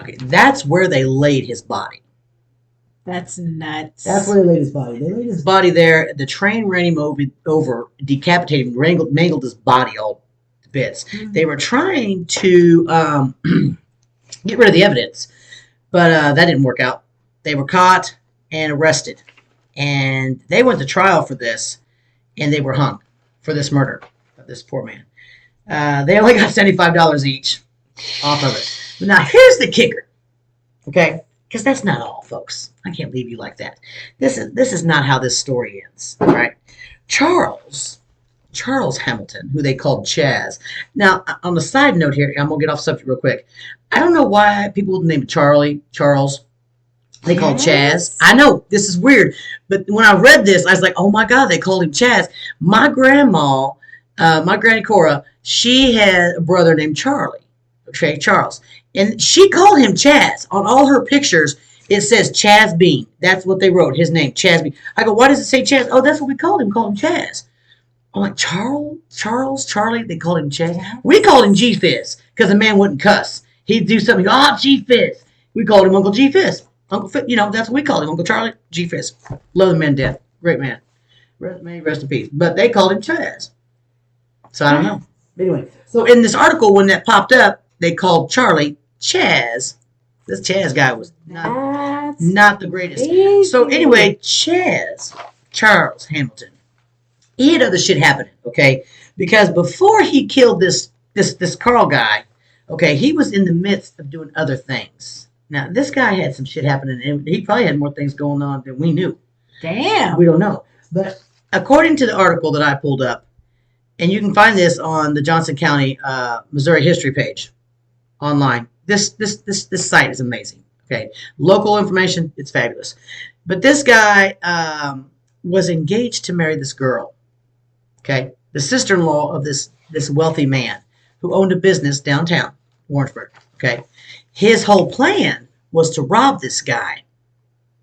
Okay, that's where they laid his body. That's nuts. That's where they laid his body. They laid his body there. The train ran him over, decapitated him, mangled his body all to bits. Mm-hmm. They were trying to get rid of the evidence, but that didn't work out. They were caught and arrested, and they went to trial for this, and they were hung for this murder of this poor man. They only got $75 each off of it. But now here's the kicker, okay? Because that's not all, folks. I can't leave you like that. This is not how this story ends, all right? Charles Hamilton, who they called Chaz. Now, on the side note here, I'm going to get off subject real quick. I don't know why people name it Charles. They call Chaz. I know, this is weird. But when I read this, I was like, oh my God, they called him Chaz. My grandma, my Granny Cora, she had a brother named Charlie. Okay, Charles. And she called him Chaz. On all her pictures, it says Chaz Bean. That's what they wrote, his name, Chaz Bean. I go, why does it say Chaz? Oh, that's what we called him Chaz. I'm like, Charlie? They called him Chaz? We called him G-Fizz because the man wouldn't cuss. He'd do something, G-Fizz. We called him Uncle G-Fizz. Uncle Fizz, that's what we called him, Uncle Charlie, G-Fizz. Love the man to death. Great man. May he rest in peace. But they called him Chaz. So I don't know. Anyway, so in this article, when that popped up, they called Charlie Chaz. This Chaz guy was not the greatest. Easy. So anyway, Charles Hamilton, he had other shit happening, okay? Because before he killed this Carl guy, okay, he was in the midst of doing other things. Now, this guy had some shit happening, and he probably had more things going on than we knew. Damn. We don't know. But according to the article that I pulled up, and you can find this on the Johnson County, Missouri history page online. This site is amazing. Okay, local information, it's fabulous. But this guy was engaged to marry this girl. Okay, the sister-in-law of this wealthy man who owned a business downtown Warrensburg. Okay, his whole plan was to rob this guy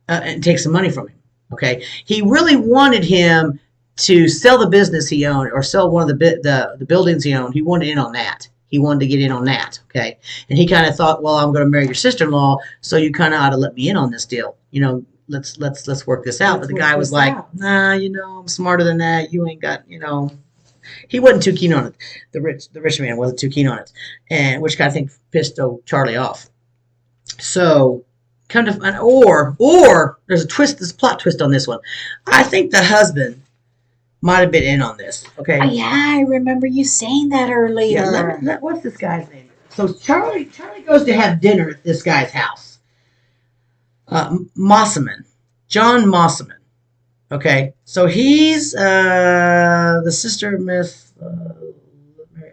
and take some money from him. Okay, he really wanted him to sell the business he owned or sell one of the buildings he owned. He wanted in on that. He wanted to get in on that. Okay. And he kind of thought, well, I'm going to marry your sister-in-law, so you kind of ought to let me in on this deal. Let's work this out. But the guy was like, nah, I'm smarter than that. You ain't got, he wasn't too keen on it. The rich man wasn't too keen on it. And which kind of thing pissed Charlie off. So kind of or there's there's a plot twist on this one. I think the husband might have been in on this. Okay. Oh, yeah, I remember you saying that earlier. Yeah, what's this guy's name? So Charlie goes to have dinner at this guy's house. Mosselman. John Mosselman. Okay. So he's the sister of Miss...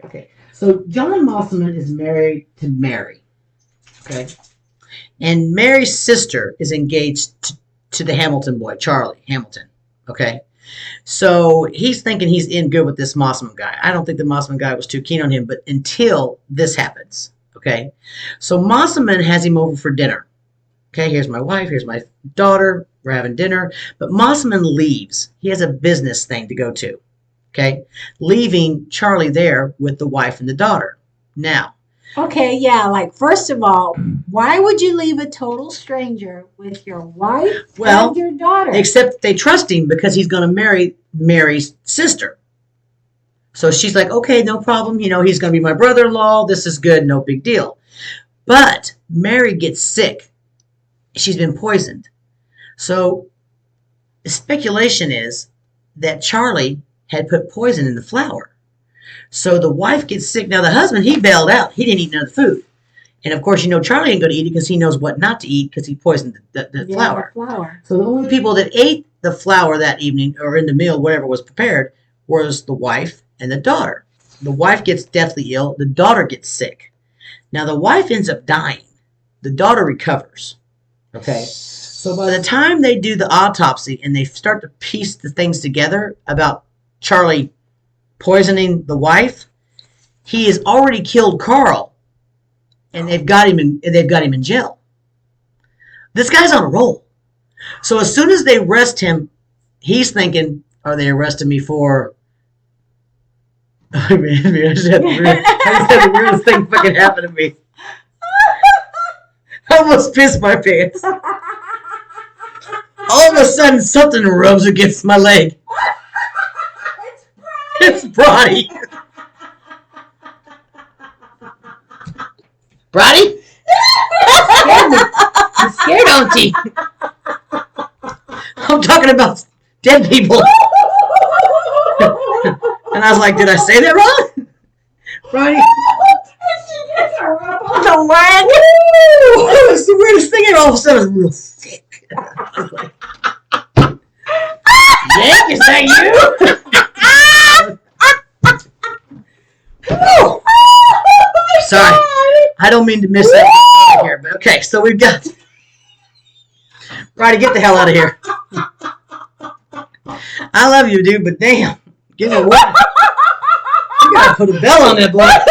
okay. So John Mosselman is married to Mary. Okay. And Mary's sister is engaged to the Hamilton boy, Charlie Hamilton. Okay. So he's thinking he's in good with this Mosselman guy. I don't think the Mosselman guy was too keen on him, but until this happens. Okay. So Mosselman has him over for dinner. Okay. Here's my wife. Here's my daughter. We're having dinner. But Mosselman leaves. He has a business thing to go to. Okay. Leaving Charlie there with the wife and the daughter. Now. Okay, yeah, like first of all, why would you leave a total stranger with your wife and your daughter? Except they trust him because he's going to marry Mary's sister. So she's like, okay, no problem. He's going to be my brother-in-law. This is good. No big deal. But Mary gets sick. She's been poisoned. So the speculation is that Charlie had put poison in the flour. So the wife gets sick. Now, the husband, he bailed out. He didn't eat none of the food. And, of course, Charlie ain't going to eat it because he knows what not to eat because he poisoned the flour. The flour. So the only people that ate the flour that evening or in the meal, whatever was prepared, was the wife and the daughter. The wife gets deathly ill. The daughter gets sick. Now, the wife ends up dying. The daughter recovers. Okay? So by the time they do the autopsy and they start to piece the things together about Charlie poisoning the wife, he has already killed Carl, and they've got him in jail. This guy's on a roll. So as soon as they arrest him, he's thinking, "Are they arresting me for?" I just had the weirdest thing fucking happen to me. I almost pissed my pants. All of a sudden, something rubs against my leg. It's Brody. Brody? You scared, auntie. I'm talking about dead people. And I was like, did I say that wrong? Brody? She gets a rub on the leg. It was the weirdest thing, and all of a sudden it was real thick. I was like, Yank, is that you? Sorry, I don't mean to miss that here, but okay, so we've got Brody, get the hell out of here. I love you, dude, but damn, give me one. You gotta put a bell on that block.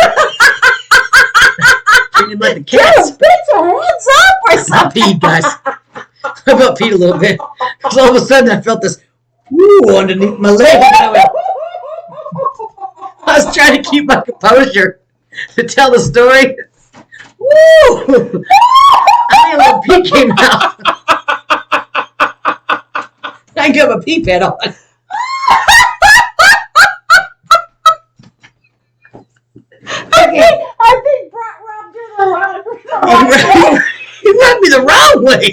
Treat him like the cats. Put your hands up or I something. peed, guys. I about peed a little bit. Because all of a sudden I felt this woo underneath my leg. And I was trying to keep my composure to tell the story. Woo! I think a little pee came out. I got my pee pad on. I think Brett rubbed you the wrong way. He rubbed me the wrong way.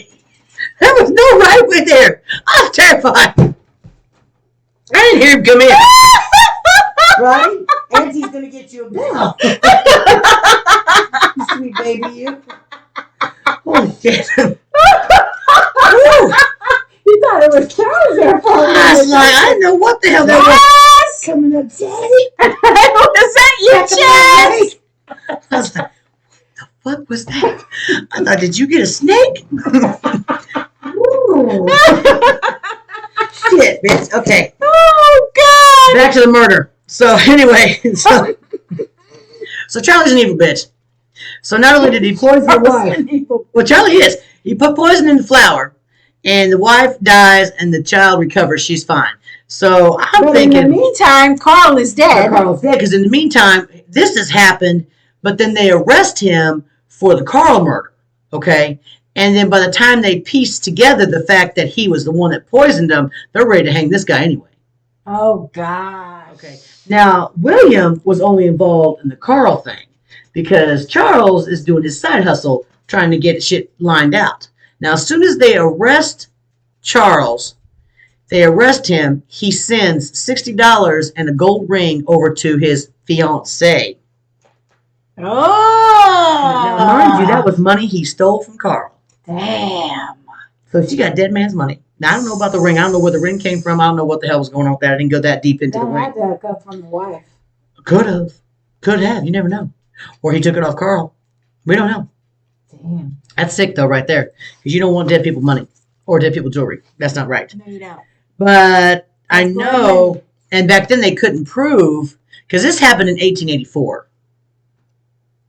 There was no right way there. I was terrified. I didn't hear him come in. Right? Auntie's going to get you a bell. You sweet baby, you. Holy shit. You thought it was Charles there for a minute. I was like, I didn't know what the hell that was. Coming up, Daddy. Was that you, Chaz? I was like, what the fuck was that? I thought, did you get a snake? Shit, bitch. Okay. Oh, God. Back to the murder. So, anyway. So Charlie's an evil bitch. So not only did he poison the wife. Well, Charlie is. He put poison in the flour. And the wife dies and the child recovers. She's fine. So I'm But thinking, in the meantime, Carl is dead. Carl's dead because in the meantime, this has happened, but then they arrest him for the Carl murder. Okay. And then by the time they piece together the fact that he was the one that poisoned them, they're ready to hang this guy anyway. Oh, gosh. Okay. Now, William was only involved in the Carl thing because Charles is doing his side hustle trying to get shit lined out. Now, as soon as they arrest Charles, they arrest him, he sends $60 and a gold ring over to his fiancée. Oh. Now, mind you, that was money he stole from Carl. Damn. So she got dead man's money. Now, I don't know about the ring. I don't know where the ring came from. I don't know what the hell was going on with that. I didn't go that deep into the ring. That had to come from the wife. Could have. Could have. You never know. Or he took it off Carl. We don't know. Damn. That's sick, though, right there. Because you don't want dead people money or dead people jewelry. That's not right. No, you don't. But I know, and back then they couldn't prove, because this happened in 1884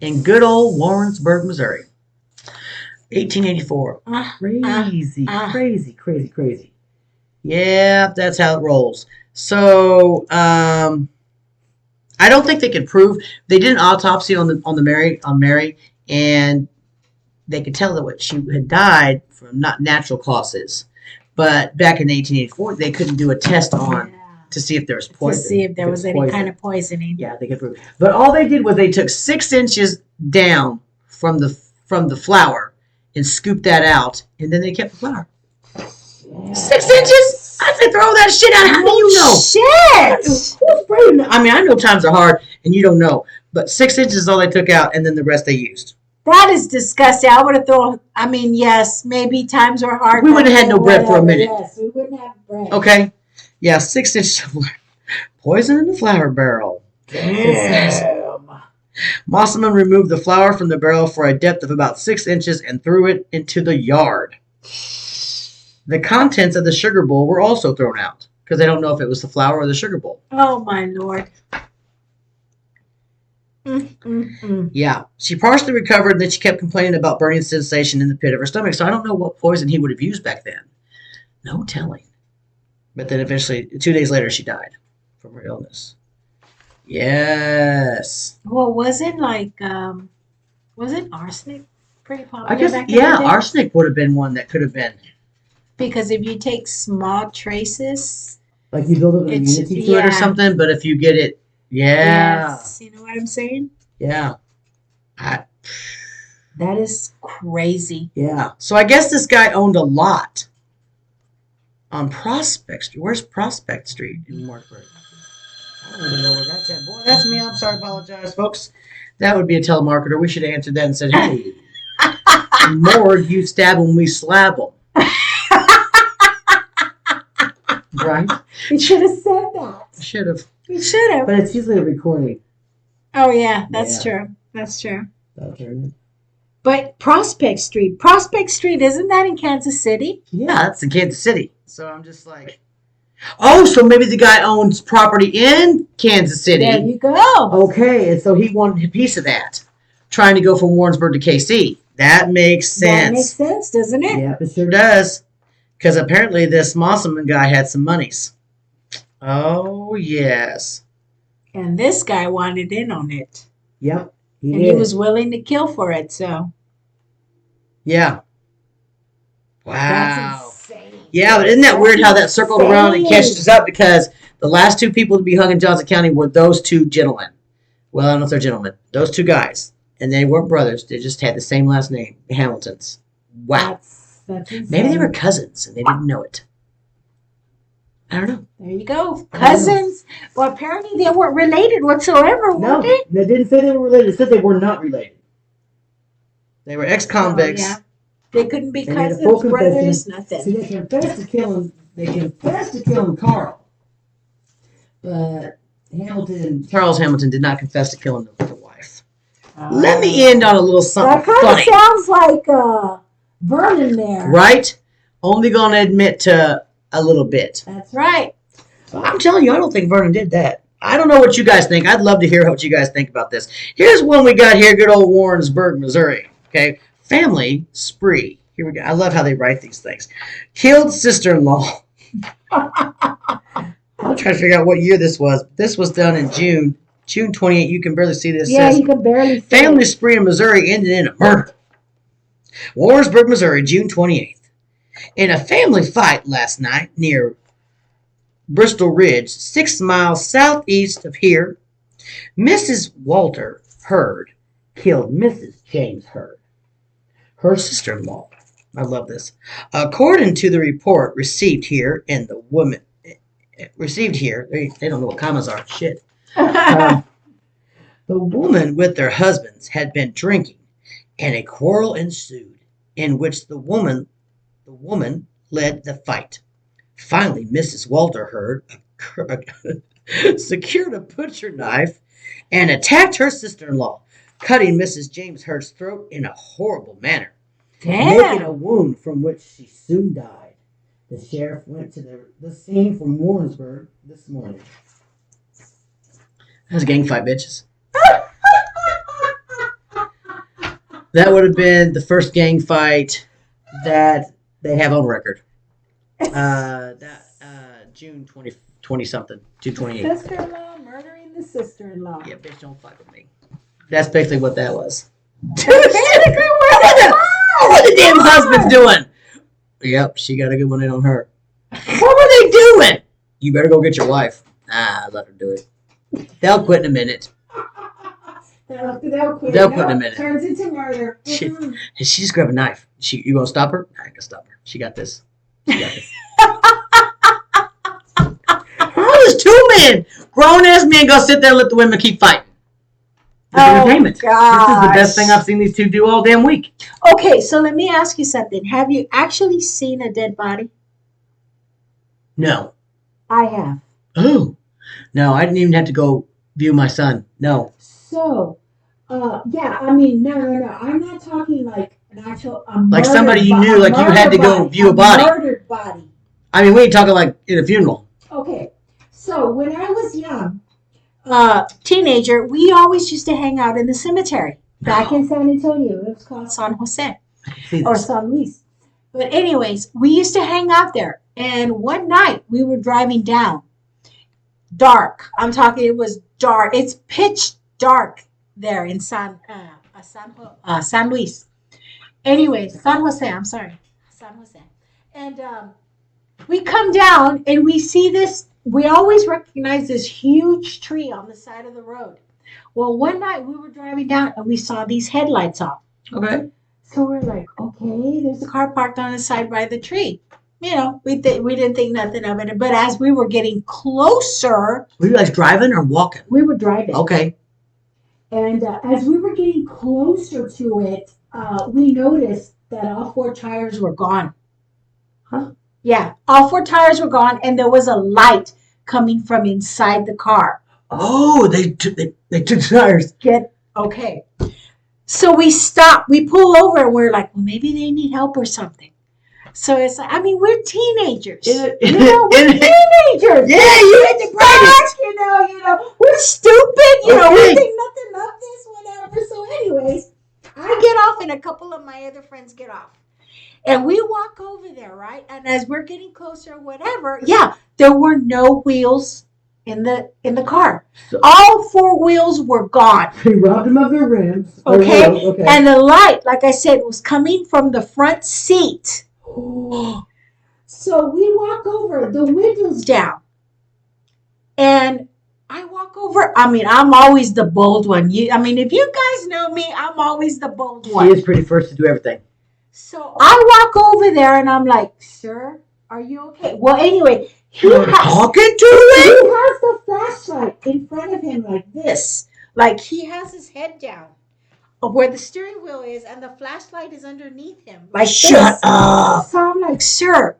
in good old Warrensburg, Missouri. 1884. Crazy. Yeah, that's how it rolls. So, I don't think they could prove. They did an autopsy on Mary, and they could tell that what she had died from not natural causes. But back in 1884, they couldn't do a test on to see if there was poison. To see if there was any kind of poisoning. Yeah, they could prove. But all they did was they took 6 inches down from the flour and scooped that out, and then they kept the flour. Yeah. 6 inches? I say throw that shit out. How do you know? Shit! I mean, I know times are hard, and you don't know. But 6 inches is all they took out, and then the rest they used. That is disgusting. I would have thrown, I mean, yes, maybe times are hard. We wouldn't have had no bread for a minute. Yes, we wouldn't have bread. Okay? Yeah, 6 inches of poison in the flour barrel. Damn. Mosselman removed the flour from the barrel for a depth of about 6 inches and threw it into the yard. The contents of the sugar bowl were also thrown out because they don't know if it was the flour or the sugar bowl. Oh, my Lord. Yeah. She partially recovered, and then she kept complaining about burning sensation in the pit of her stomach. So I don't know what poison he would have used back then. No telling. But then eventually, 2 days later, she died from her illness. Yes. Well, wasn't arsenic pretty popular? I guess, back in the day? arsenic would have been one that could have been. Because if you take small traces, like you build up an immunity to it or something, but if you get it, yes, you know what I'm saying? Yeah. That is crazy. Yeah. So I guess this guy owned a lot on Prospect Street. Where's Prospect Street in Markburg? I don't even know where that's at. Boy, that's me. I'm sorry. Apologize, folks. That would be a telemarketer. We should have answered that and said, hey, more you stab when we slab them. Right? We should have said that. Should have. We should have. But it's usually a recording. Oh, yeah. That's true. That's true. Okay. But Prospect Street, isn't that in Kansas City? Yeah, that's in Kansas City. So I'm just like, oh, so maybe the guy owns property in Kansas City. There you go. Okay, and so he wanted a piece of that, trying to go from Warrensburg to KC. That makes sense. That makes sense, doesn't it? Yeah, it sure does. Because apparently this Mosselman guy had some monies. Oh, yes. And this guy wanted in on it. Yep. He was willing to kill for it, so. Yeah. Wow. That's insane. Yeah, but isn't that weird how that circled around and catches up? Because the last 2 people to be hung in Johnson County were those 2 gentlemen. Well, I don't know if they're gentlemen. Those 2 guys. And they weren't brothers. They just had the same last name. The Hamiltons. Wow. That's insane. Maybe they were cousins and they didn't know it. I don't know. There you go. Cousins. Well, apparently they weren't related whatsoever, were they? They didn't say they were related. They said they were not related. They were ex-convicts. Oh, yeah. They couldn't be They made a cousins, full brothers, confession. nothing. See, they confessed to killing Carl. But Charles Hamilton did not confess to killing the wife. Let me end on a little something That kind funny. of sounds like Vernon there. Right? Only going to admit to a little bit. That's right. I'm telling you, I don't think Vernon did that. I don't know what you guys think. I'd love to hear what you guys think about this. Here's one we got here, good old Warrensburg, Missouri. Okay, family spree. Here we go. I love how they write these things. Killed sister-in-law. trying to figure out what year this was. This was done in June 28th. You can barely see this. Yeah, Says, you can barely see family it. spree in Missouri ended in a murder. Warrensburg, Missouri, June 28th. In a family fight last night near Bristol Ridge, 6 miles southeast of here, Mrs. Walter Hurd killed Mrs. James Hurd, her sister-in-law. I love this. According to the report received here, they don't know what commas are. Shit. The woman with their husbands had been drinking, and a quarrel ensued, in which the woman led the fight. Finally, Mrs. Walter Hurd secured a butcher knife and attacked her sister-in-law, cutting Mrs. James Hurd's throat in a horrible manner, making a wound from which she soon died. The sheriff went to the scene from Warrensburg this morning. That was a gang fight, bitches. That would have been the first gang fight that they have on record. June 20 something, 228. Sister-in-law murdering the sister-in-law. Yeah, bitch, don't fight with me. That's basically what that was. What What were the damn husbands doing? Yep, she got a good one in on her. What were they doing? You better go get your wife. Let her do it. They'll quit in a minute. They'll quit in a minute. Turns into murder. She just grab a knife. You gonna stop her? I can stop her. She got this. How does 2 men, grown ass men, go sit there and let the women keep fighting? It's entertainment. Gosh. This is the best thing I've seen these two do all damn week. Okay, so let me ask you something. Have you actually seen a dead body? No. I have. Oh. No, I didn't even have to go view my son. No. So, yeah, I mean, no. I'm not talking like an actual like somebody you knew, like you had to go view a body. Murdered body. I mean, we ain't talking like in a funeral. Okay, so when I was young, teenager, we always used to hang out in the cemetery back in San Antonio. It was called San Jose or San Luis. But anyways, we used to hang out there. And one night we were driving down. Dark. I'm talking, it was dark. It's pitch dark there in San Luis. Anyways, San Jose, I'm sorry. San Jose. And we come down and we see this. We always recognize this huge tree on the side of the road. Well, one night we were driving down and we saw these headlights off. Okay. So we're like, okay, there's a car parked on the side by the tree. You know, we didn't think nothing of it. But as we were getting closer. Were you guys driving or walking? We were driving. Okay. And as we were getting closer to it, we noticed that all 4 tires were gone. Huh? Yeah, all 4 tires were gone, and there was a light coming from inside the car. Oh, they took tires. Okay. So we stop. We pull over, and we're like, well, maybe they need help or something. So it's like, I mean, we're teenagers. We're teenagers. Yeah, you hit the brakes. You know, we're stupid. You know, we think nothing of this, whatever. So anyways, I get off, and a couple of my other friends get off. And we walk over there, right? And as we're getting closer, whatever, yeah, there were no wheels in the car. So, all 4 wheels were gone. He robbed them of their rims. Okay? And the light, like I said, was coming from the front seat. So we walk over, the windows down. And I walk over. I mean, I'm always the bold one. If you guys know me, I'm always the bold one. She is pretty first to do everything. So I walk over there and I'm like, sir, are you okay? Well, anyway, he has the flashlight in front of him like this. Like he has his head down where the steering wheel is and the flashlight is underneath him. Like Shut up. So I'm like, sir,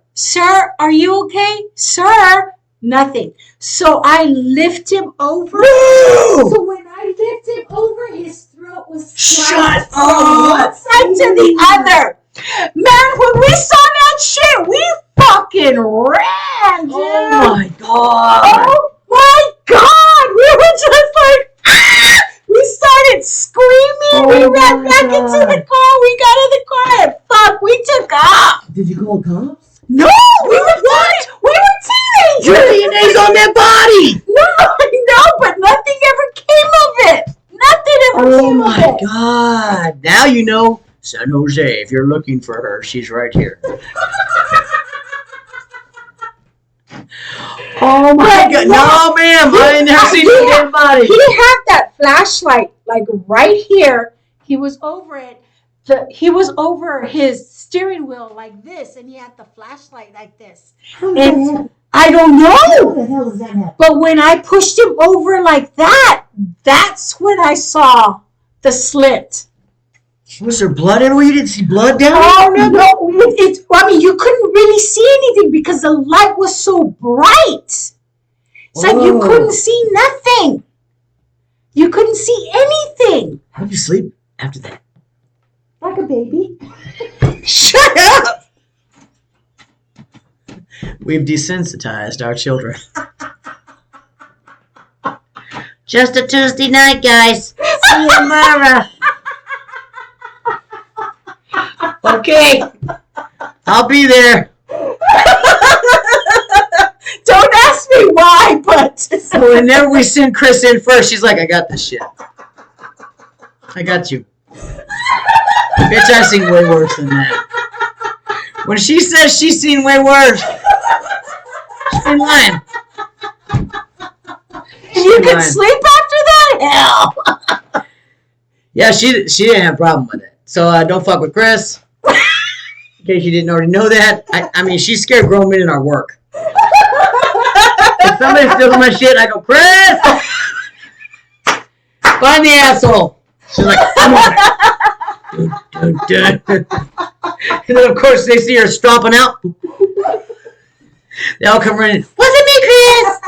are you okay? Sir, nothing. So I lift him over. No! So when I lift him over, his throat was Shut from up. one side to the other. Man, when we saw that shit, we fucking ran, dude. Oh my god. Oh my god. We were just like, ah! We started screaming. We ran back into the car. We got in the car and fuck, we took off. Did you call cops? No, we were teenagers. Your DNA's on that body. San Jose, if you're looking for her, she's right here. Oh my God! No, ma'am, I ain't never seen a dead body. He had that flashlight like right here. He was over it. He was over his steering wheel like this, and he had the flashlight like this. And I don't know. How the hell does that happen? But when I pushed him over like that, that's when I saw the slit. Was there blood everywhere? You didn't see blood down there? Oh no! I mean, you couldn't really see anything because the light was so bright. It's like you couldn't see nothing. You couldn't see anything. How did you sleep after that? Like a baby. Shut up! We've desensitized our children. Just a Tuesday night, guys. See you tomorrow. Okay. I'll be there. Don't ask me why, but So whenever we send Chris in first, she's like, I got this shit. I got you. Bitch, I've seen way worse than that. When she says she's seen way worse, she's been lying. you can sleep after that? Hell. Yeah, she didn't have a problem with it. So don't fuck with Chris. In case you didn't already know that. I mean, she's scared grown men in our work. If somebody steals my shit, I go, Chris! Find the asshole. She's like, I'm on it. And then, of course, they see her stromping out. They all come running. Wasn't me, Chris!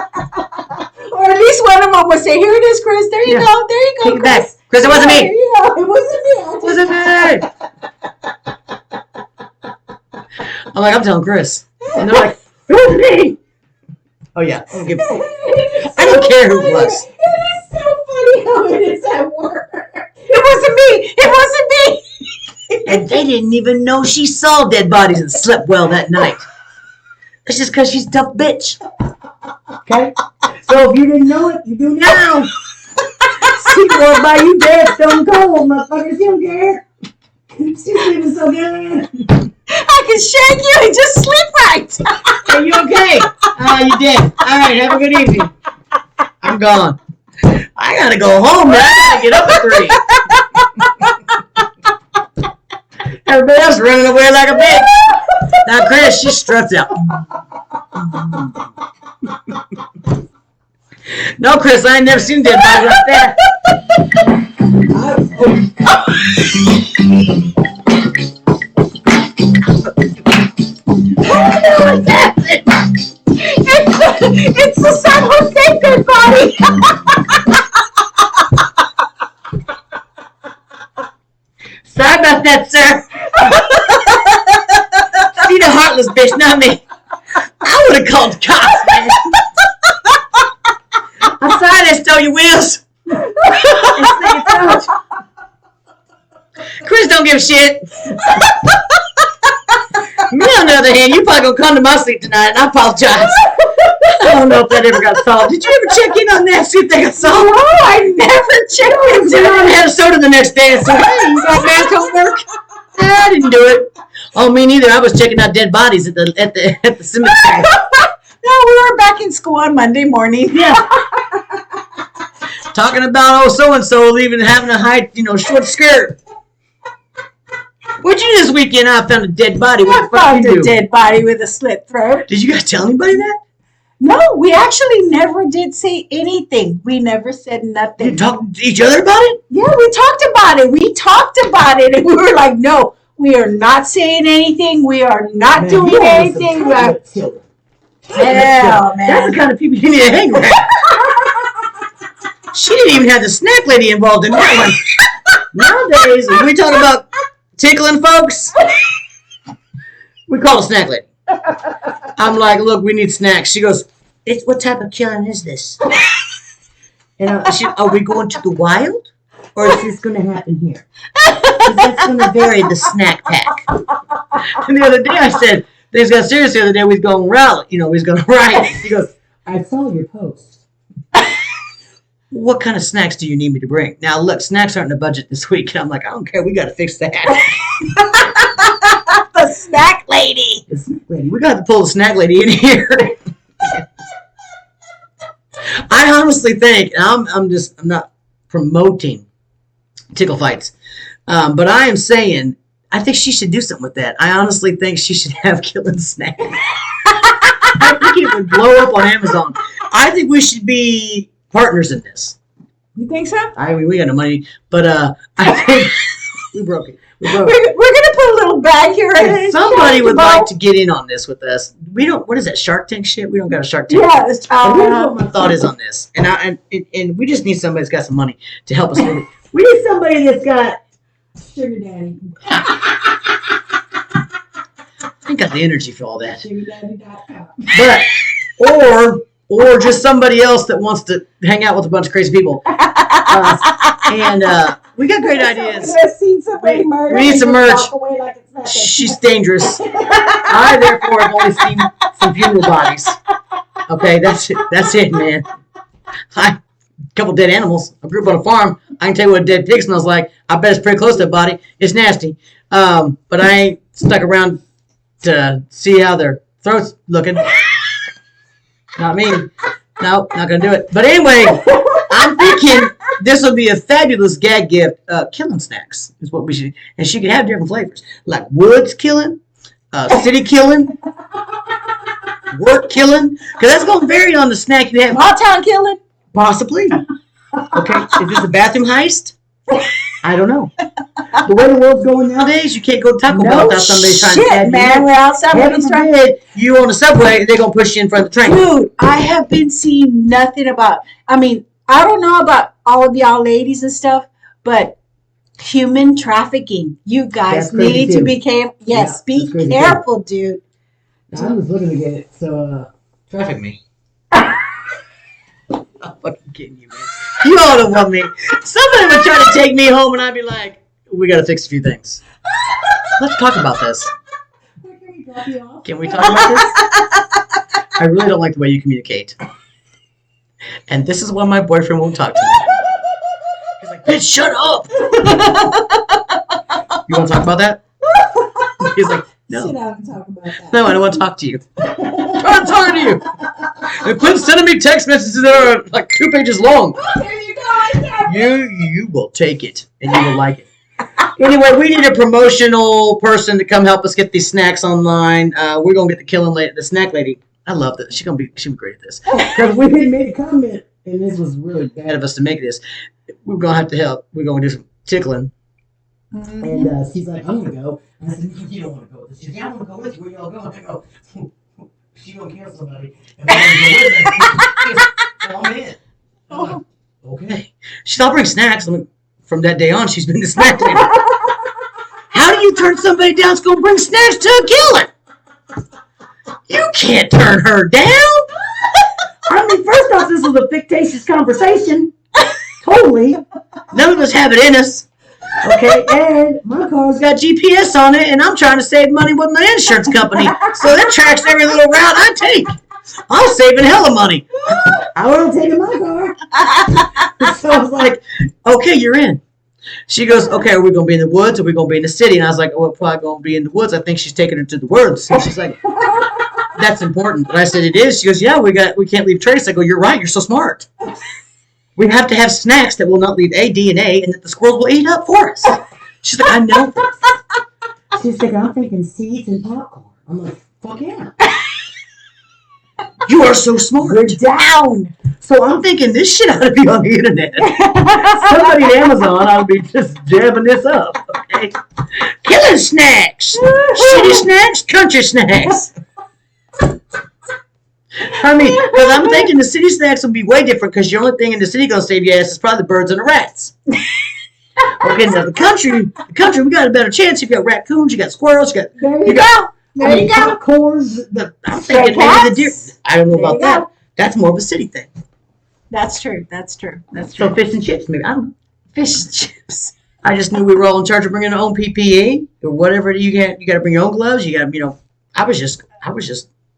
Or at least one of them would say, "Here it is, Chris. There you go. There you go, Take it Chris. back. Chris, it wasn't me. Yeah, it wasn't me. I'm like, I'm telling Chris. And they're like, it wasn't me. Oh, yeah. I don't care who it was. It is so funny how it is at work. It wasn't me. It wasn't me. And they didn't even know she saw dead bodies and slept well that night. It's just because she's a tough bitch. Okay? So if you didn't know it, you do now. She walked by you dead, stone cold, motherfuckers. You don't care. She's sleeping so good. I can shake you and just sleep right. Are you okay? You did. All right, have a good evening. I'm gone. I gotta go home, man. I gotta get up at 3. Everybody else running away like a bitch. Now, Chris, she struts out. No, Chris, I ain't never seen dead body like that. What the hell is that? It's the San Jose dead body. Sorry about that, sir. See the heartless bitch, not me. I would have called the cops, man. I'm sorry they stole your wheels. Chris don't give a shit. Me, on the other hand, you probably gonna come to my sleep tonight, and I apologize. I don't know if that ever got solved. Did you ever check in on that, see if they got solved? No, I never checked into I it. had a soda the next day and said, hey, you got Manco work? I didn't do it. Oh, me neither. I was checking out dead bodies at the cemetery. No, we were back in school on Monday morning. Yeah. Talking about so-and-so leaving, having a high, short skirt. What'd you do this weekend? I found a dead body. What I the fuck found you a do? dead body with a slit throat. Did you guys tell anybody that? No, we actually never did say anything. We never said nothing. You talked to each other about it? Yeah, we talked about it. We talked about it, and we were like, no, we are not saying anything. We are not doing anything. Hell, man. That's the kind of people you need to hang around. She didn't even have the snack lady involved in that one. Nowadays, when we talk about tickling folks, we call a snack lady. I'm like, look, we need snacks. She goes, what type of killing is this? And are we going to the wild? Or is this going to happen here? Because that's going to vary the snack pack. And the other day I said, things got serious the other day. We was going rally. We was going to riot. She goes, I saw your post. what kind of snacks do you need me to bring? Now, look, snacks aren't in the budget this week. And I'm like, I don't care. We got to fix that. The snack lady. The snack lady. We got to pull the snack lady in here. I honestly think, and I'm not promoting tickle fights, but I am saying, I think she should do something with that. I honestly think she should have killing snacks. I think it would blow up on Amazon. I think we should be partners in this. You think so? I mean, we got no money, but I think we broke it. We're gonna put a little bag here. If somebody would like to get in on this with us, we don't. What is that Shark Tank shit? We don't got a Shark Tank. Yeah, Here's what my thought is on this, and we just need somebody that's got some money to help us with it. We need somebody that's got sugar daddy. I ain't got the energy for all that. SugarDaddy.com. But or just somebody else that wants to hang out with a bunch of crazy people. And we got great ideas. Somebody murder We need some and merch. just walk away like it's nothing. She's dangerous. I therefore have only seen some funeral bodies. Okay, that's it. That's it, man. A couple dead animals. I grew up on a farm. I can tell you what a dead pig smells like. I bet it's pretty close to a body. It's nasty. But I ain't stuck around to see how their throats looking. Not me. Nope, not gonna do it. But anyway, I'm thinking this would be a fabulous gag gift. Killing snacks is what we should. And she could have different flavors, like woods killing, city killing, work killing. Because that's gonna vary on the snack you have. Small town killing. Possibly. Okay, is this a bathroom heist? I don't know. The way the world's going nowadays, you can't go to Taco Bell without somebody trying to Shit, tag you man. in. We're outside. Heaven forbid you on the subway, they're gonna push you in front of the train. Dude, I have been seeing nothing about. I mean, I don't know about all of y'all ladies and stuff, but human trafficking. You guys That's crazy need too. to be careful. Yeah, Yes, be that's crazy careful, dude. I was looking to get it, so Traffic me. I'm fucking kidding you, man. You all don't want me. Somebody would try to take me home, and I'd be like, "We gotta fix a few things. Let's talk about this. Can we talk about this? I really don't like the way you communicate, and this is why my boyfriend won't talk to me. He's like, "Bitch, shut up." You want to talk about that? He's like, Sit "No, down and talk about that. no, I don't want to talk to you. I'm not talking to you." And quit sending me text messages that are like 2 pages long. There you go. I You will take it, and you will like it. Anyway, we need a promotional person to come help us get these snacks online. We're gonna get the killing lady, the snack lady. I love that. She'll be great at this. because we had made a comment, and this was really bad. Bad of us to make this. We're gonna have to help. We're gonna do some tickling. And she's like, I'm gonna go. And I said, no, you don't want to go. She's like, yeah, I'm gonna go with you. Where y'all going? I go, she's gonna kill somebody. And we're gonna go with her. Oh, man. I'm like, okay. She'll bring snacks. I'm like, from that day on, she's been the snack lady. How do you turn somebody down that's gonna bring snacks to a killing? You can't turn her down. I mean, first off, this was a fictitious conversation. Totally. None of us have it in us. Okay, and my car's It's got GPS on it, and I'm trying to save money with my insurance company, so that tracks every little route I take. I'm saving hella money. I want to take in my car. So I was like, okay, you're in. She goes, okay, are we going to be in the woods or are we going to be in the city? And I was like, oh, we're probably going to be in the woods. I think she's taking her to the woods. And she's like, that's important. And I said, it is. She goes, yeah, we can't leave trace. I go, you're right. You're so smart. We have to have snacks that will not leave a DNA and that the squirrels will eat up for us. She's like, I know. She's like, I'm thinking seeds and popcorn. I'm like, fuck yeah. You are so smart. We're down. So I'm thinking this shit ought to be on the internet. Somebody at Amazon ought to be just jabbing this up. Okay? Killing snacks. City snacks, country snacks. I mean, because I'm thinking the city snacks will be way different because the only thing in the city going to save your ass is probably the birds and the rats. Okay, now the country, we got a better chance. You got raccoons, you got squirrels, There you go. There you go. Popcorns. I'm thinking maybe the deer. I don't know There you about that. That's more of a city thing. That's true. That's true. That's So true. fish and chips, maybe. I don't know. Fish and chips. I just knew we were all in charge of bringing our own PPE or whatever. You got to bring your own gloves. You got, I was just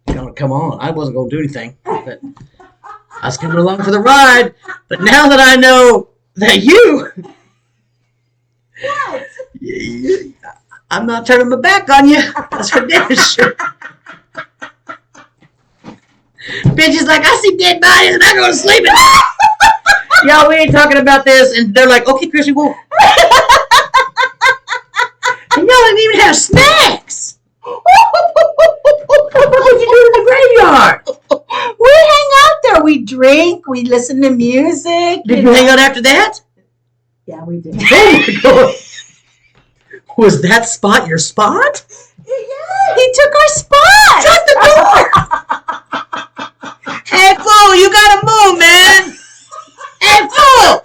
gonna come on. I wasn't gonna do anything. But I was coming along for the ride, but now that I know that What? I'm not turning my back on you. That's for damn sure. Bitch is like, I see dead bodies and I go to sleep. Y'all, we ain't talking about this. And they're like, okay, Chris, we won't. And y'all didn't even have snacks. What did you do in the graveyard? We hang out there. We drink. We listen to music. Did you hang out after that? Yeah, we did. Oh my God. Was that spot your spot? Yeah, he took our spot. Shut the door! Hey, fool, you gotta move, man! Hey, fool!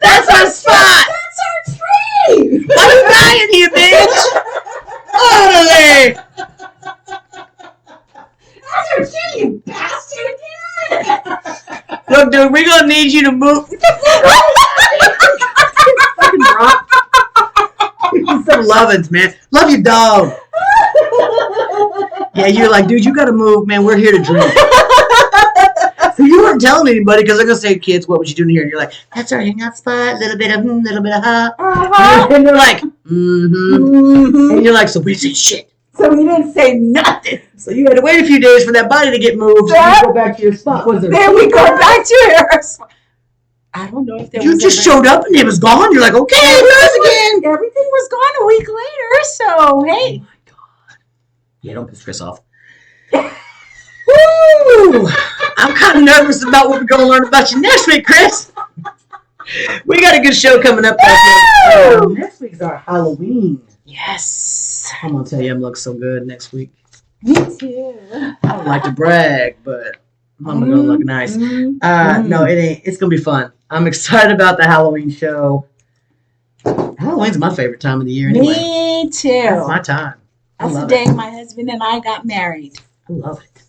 That's our spot! That's our tree. Why you lying here, bitch? Out of there! That's our tree, you bastard. Look, dude, we're gonna need you to move. Fucking rock. Some lovins, man. Love your dog. Yeah, you're like, dude, you gotta move, man. We're here to drink. So you weren't telling anybody because they're gonna say, kids, what was you doing here? And you're like, that's our hangout spot. Little bit of little bit of And they're like, And you're like, so we didn't say shit. So we didn't say nothing. So you had to wait a few days for that body to get moved. Yeah. You go back to your spot. Was there? Then we go back to her spot. I don't know if there You was just ever- showed up and it was gone. You're like, okay, there's again. Everything was gone a week later. So hey. Yeah, don't piss Chris off. Woo! I'm kind of nervous about what we're going to learn about you next week, Chris. We got a good show coming up. Next week's our Halloween. Yes. I'm going to tell you, I'm looking so good next week. Me too. I don't like to brag, but I'm going to look nice. No, it ain't. It's going to be fun. I'm excited about the Halloween show. Halloween's my favorite time of the year anyway. Me too. That's my time. That's the love day it. my husband and I got married. I love it.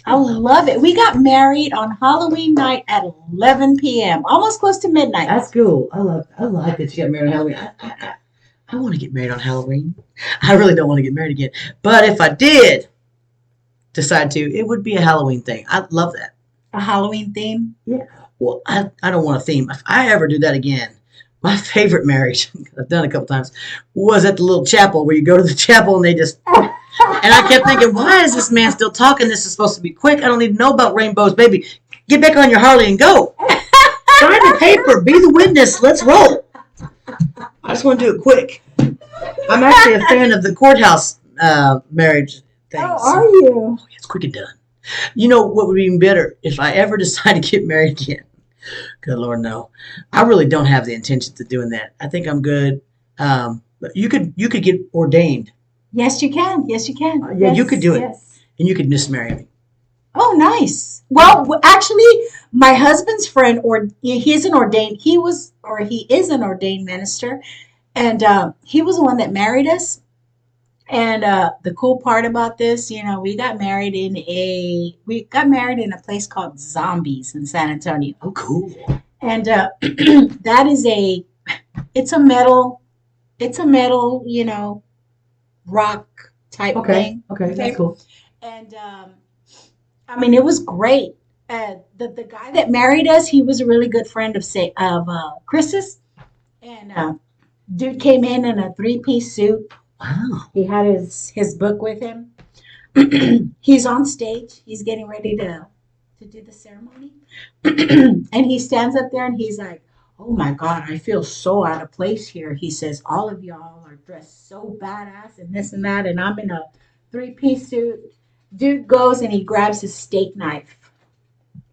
I love it. We got married on Halloween night at 11 p.m., almost close to midnight. That's cool. I like that you got married on Halloween. I want to get married on Halloween. I really don't want to get married again. But if I did decide to, it would be a Halloween thing. I love that. A Halloween theme? Well, I don't want a theme. If I ever do that again, my favorite marriage, I've done it a couple times, was at the little chapel where you go to the chapel and they just... And I kept thinking, why is this man still talking? This is supposed to be quick. I don't need to know about rainbows, baby. Get back on your Harley and go. Sign the paper. Be the witness. Let's roll. I just want to do it quick. I'm actually a fan of the courthouse marriage things. Oh, are you? It's quick and done. You know what would be even better? If I ever decide to get married again. Good Lord, no. I really don't have the intentions of doing that. I think I'm good. But you could get ordained. Yes, you can. Yes, you can. Yeah, yes, you could do it. Yes. And you could just marry me. Oh, nice. Well, actually, my husband's friend, he is an ordained minister, and he was the one that married us. And the cool part about this, we got married in a place called Zombies in San Antonio. Oh, cool. And that is it's a metal, rock type thing. Okay, that's cool. And it was great. The guy that married us, he was a really good friend of Chris's. And dude came in a 3-piece suit. Wow. He had his book with him. He's on stage. He's getting ready to do the ceremony. And he stands up there and he's like, oh my God, I feel so out of place here. He says, all of y'all are dressed so badass and this and that. And I'm in a 3-piece suit. Dude goes and he grabs his steak knife,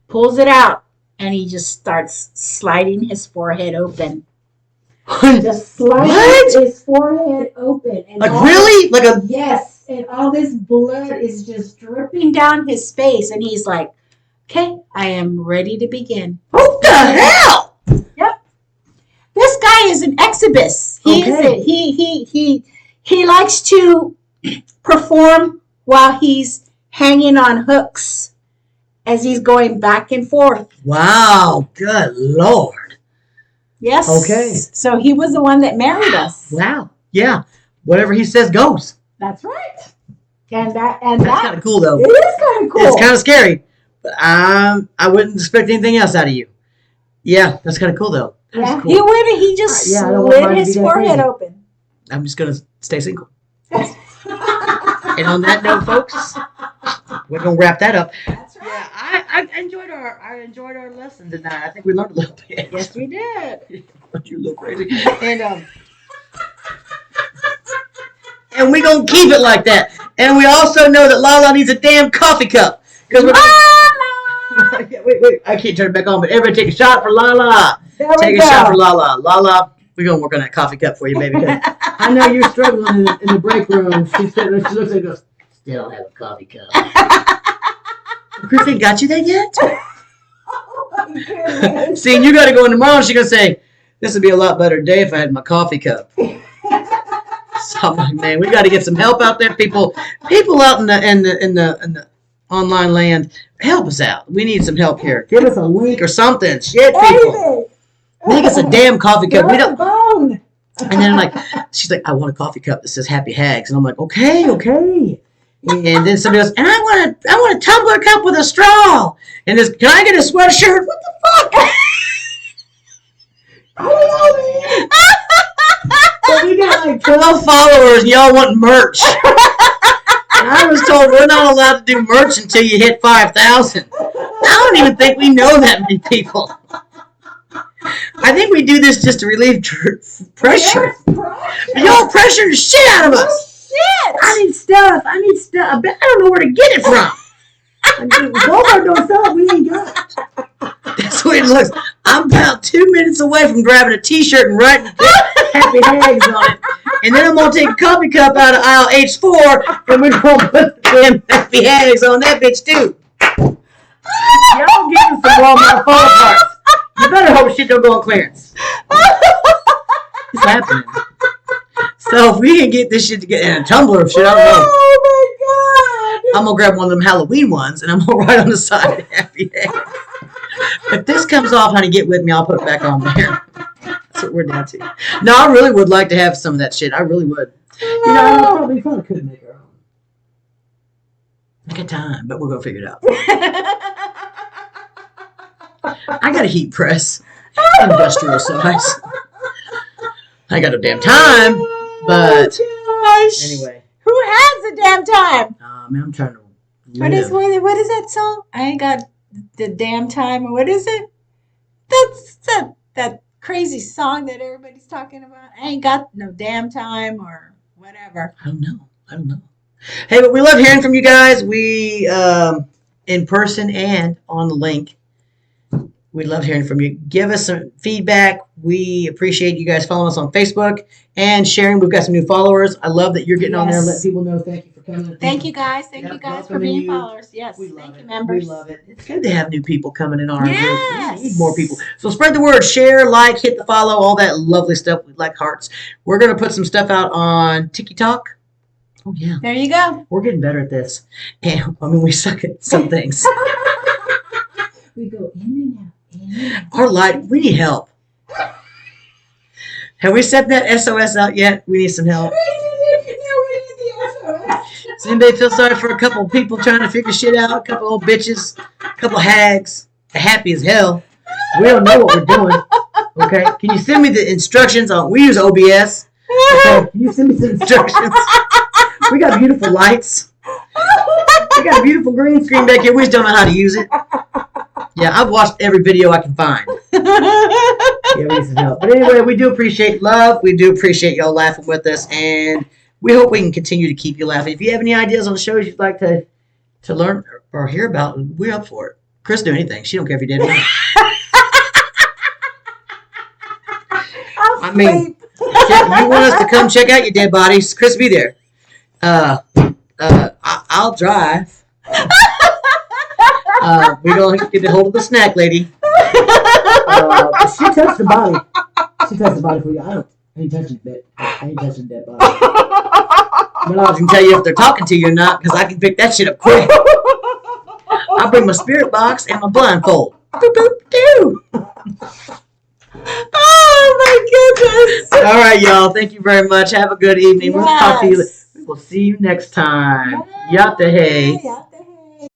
pulls it out, and he just starts sliding his forehead open. Just sliding his forehead open. And Really? Yes. And all this blood is just dripping down his face. And he's like, okay, I am ready to begin. What the hell? This guy is an exhibist. He likes to perform while he's hanging on hooks as he's going back and forth. Wow. Good Lord. Yes. Okay. So he was the one that married us. Wow. Yeah. Whatever he says goes. That's right. And that's That's kind of cool, though. it is kind of cool. It's kind of scary. I wouldn't expect anything else out of you. Yeah, that's kind of cool though. That's Yeah, cool. he went. He just Yeah, I don't want slid mine to his be that forehead crazy. open. I'm just gonna stay single. And on that note, folks, we're gonna wrap that up. That's Yeah, I enjoyed our lesson tonight. I think we learned a little bit. Yes, we did. But you look crazy. And we gonna keep it like that. And we also know that Lala needs a damn coffee cup. Because we're wait, I can't turn it back on, but everybody take a shot for Lala. There we Take a go. shot for Lala. Lala, we're gonna work on that coffee cup for you, baby. I know you're struggling in the break room. She looks at it and goes, still have a coffee cup. Christine, got you that yet? Oh my goodness. See, you gotta go in tomorrow. She's gonna say, this would be a lot better day if I had my coffee cup. So I'm like, man, we got to get some help out there, people. People out in the online land, help us out. We need some help here. Give us a link. Or something. Shit, people. David. Make us a damn coffee cup. We Get on don't. the bone. And then I'm like, she's like, I want a coffee cup that says Happy Hags, and I'm like, okay. And then somebody goes, and I want a tumbler cup with a straw. And this, can I get a sweatshirt? What the fuck? So we got like 12 followers, and y'all want merch. And I was told we're not allowed to do merch until you hit 5,000. I don't even think we know that many people. I think we do this just to relieve pressure. Y'all pressure the shit out of us. Shit. I need stuff. I don't know where to get it from. Walmart don't sell it. We ain't got it. That's the way it looks. I'm about 2 minutes away from grabbing a t-shirt and writing Happy Hags on it. And then I'm going to take a coffee cup out of aisle H4 and we're going to put the damn Happy Hags on that bitch too. Y'all give us some Walmart fall parts. You better hope shit don't go on clearance. It's happening. So if we can get this shit to get in a tumbler of shit, I don't know. Oh my God. I'm going to grab one of them Halloween ones and I'm going to write on the side Happy Hags. If this comes off, honey, get with me. I'll put it back on there. That's what we're down to. No, I really would like to have some of that shit. I really would. You know, it's probably fun. Could make our own. I got time, but we're going to figure it out. I got a heat press. Industrial size. I got no damn time, but Gosh. anyway. Who has the damn time? Man, I'm trying to What is live. what is that song? I ain't got the damn time. Or what is it? That's that crazy song that everybody's talking about. I ain't got no damn time or whatever. I don't know. Hey, but we love hearing from you guys. We, in person and on the link, we love hearing from you. Give us some feedback. We appreciate you guys following us on Facebook and sharing. We've got some new followers. I love that you're getting on there and Yes. letting Let people know. Thank you for coming. Thank you guys. Thank Yeah, you guys for welcoming being you. followers. Yes. We love Thank you, it. members. We love it. It's good to have new people coming in on our Yes. group. We need more people. So spread the word. Share, like, hit the follow, all that lovely stuff. We like hearts. We're going to put some stuff out on TikTok. Oh, yeah. There you go. We're getting better at this. And, I mean, we suck at some things. We go in and out. Our light, we need help. Have we sent that SOS out yet? We need some help. Does anybody feel sorry for a couple of people trying to figure shit out? A couple old bitches, a couple hags, happy as hell. We don't know what we're doing. Okay, can you send me the instructions on? We use OBS. Okay, can you send me some instructions? We got beautiful lights. We got a beautiful green screen back here. We just don't know how to use it. Yeah, I've watched every video I can find. Yeah, we need some help. But anyway, we do appreciate love. We do appreciate y'all laughing with us, and we hope we can continue to keep you laughing. If you have any ideas on the shows you'd like to learn or hear about, we're up for it. Chris do anything. She don't care if you did or not. I mean, you want us to come check out your dead bodies? Chris, be there. I'll drive. We don't get a hold of the snack lady. She touched the body. She touched the body for you. I ain't touching that. I ain't touching that body. But I can tell you if they're talking to you or not, because I can pick that shit up quick. I'll bring my spirit box and my blindfold. Boop, boop, doo. Oh my goodness. All right, y'all. Thank you very much. Have a good evening. We'll talk to you. Yes. We will see you next time. Bye. Yatta hey. Yeah.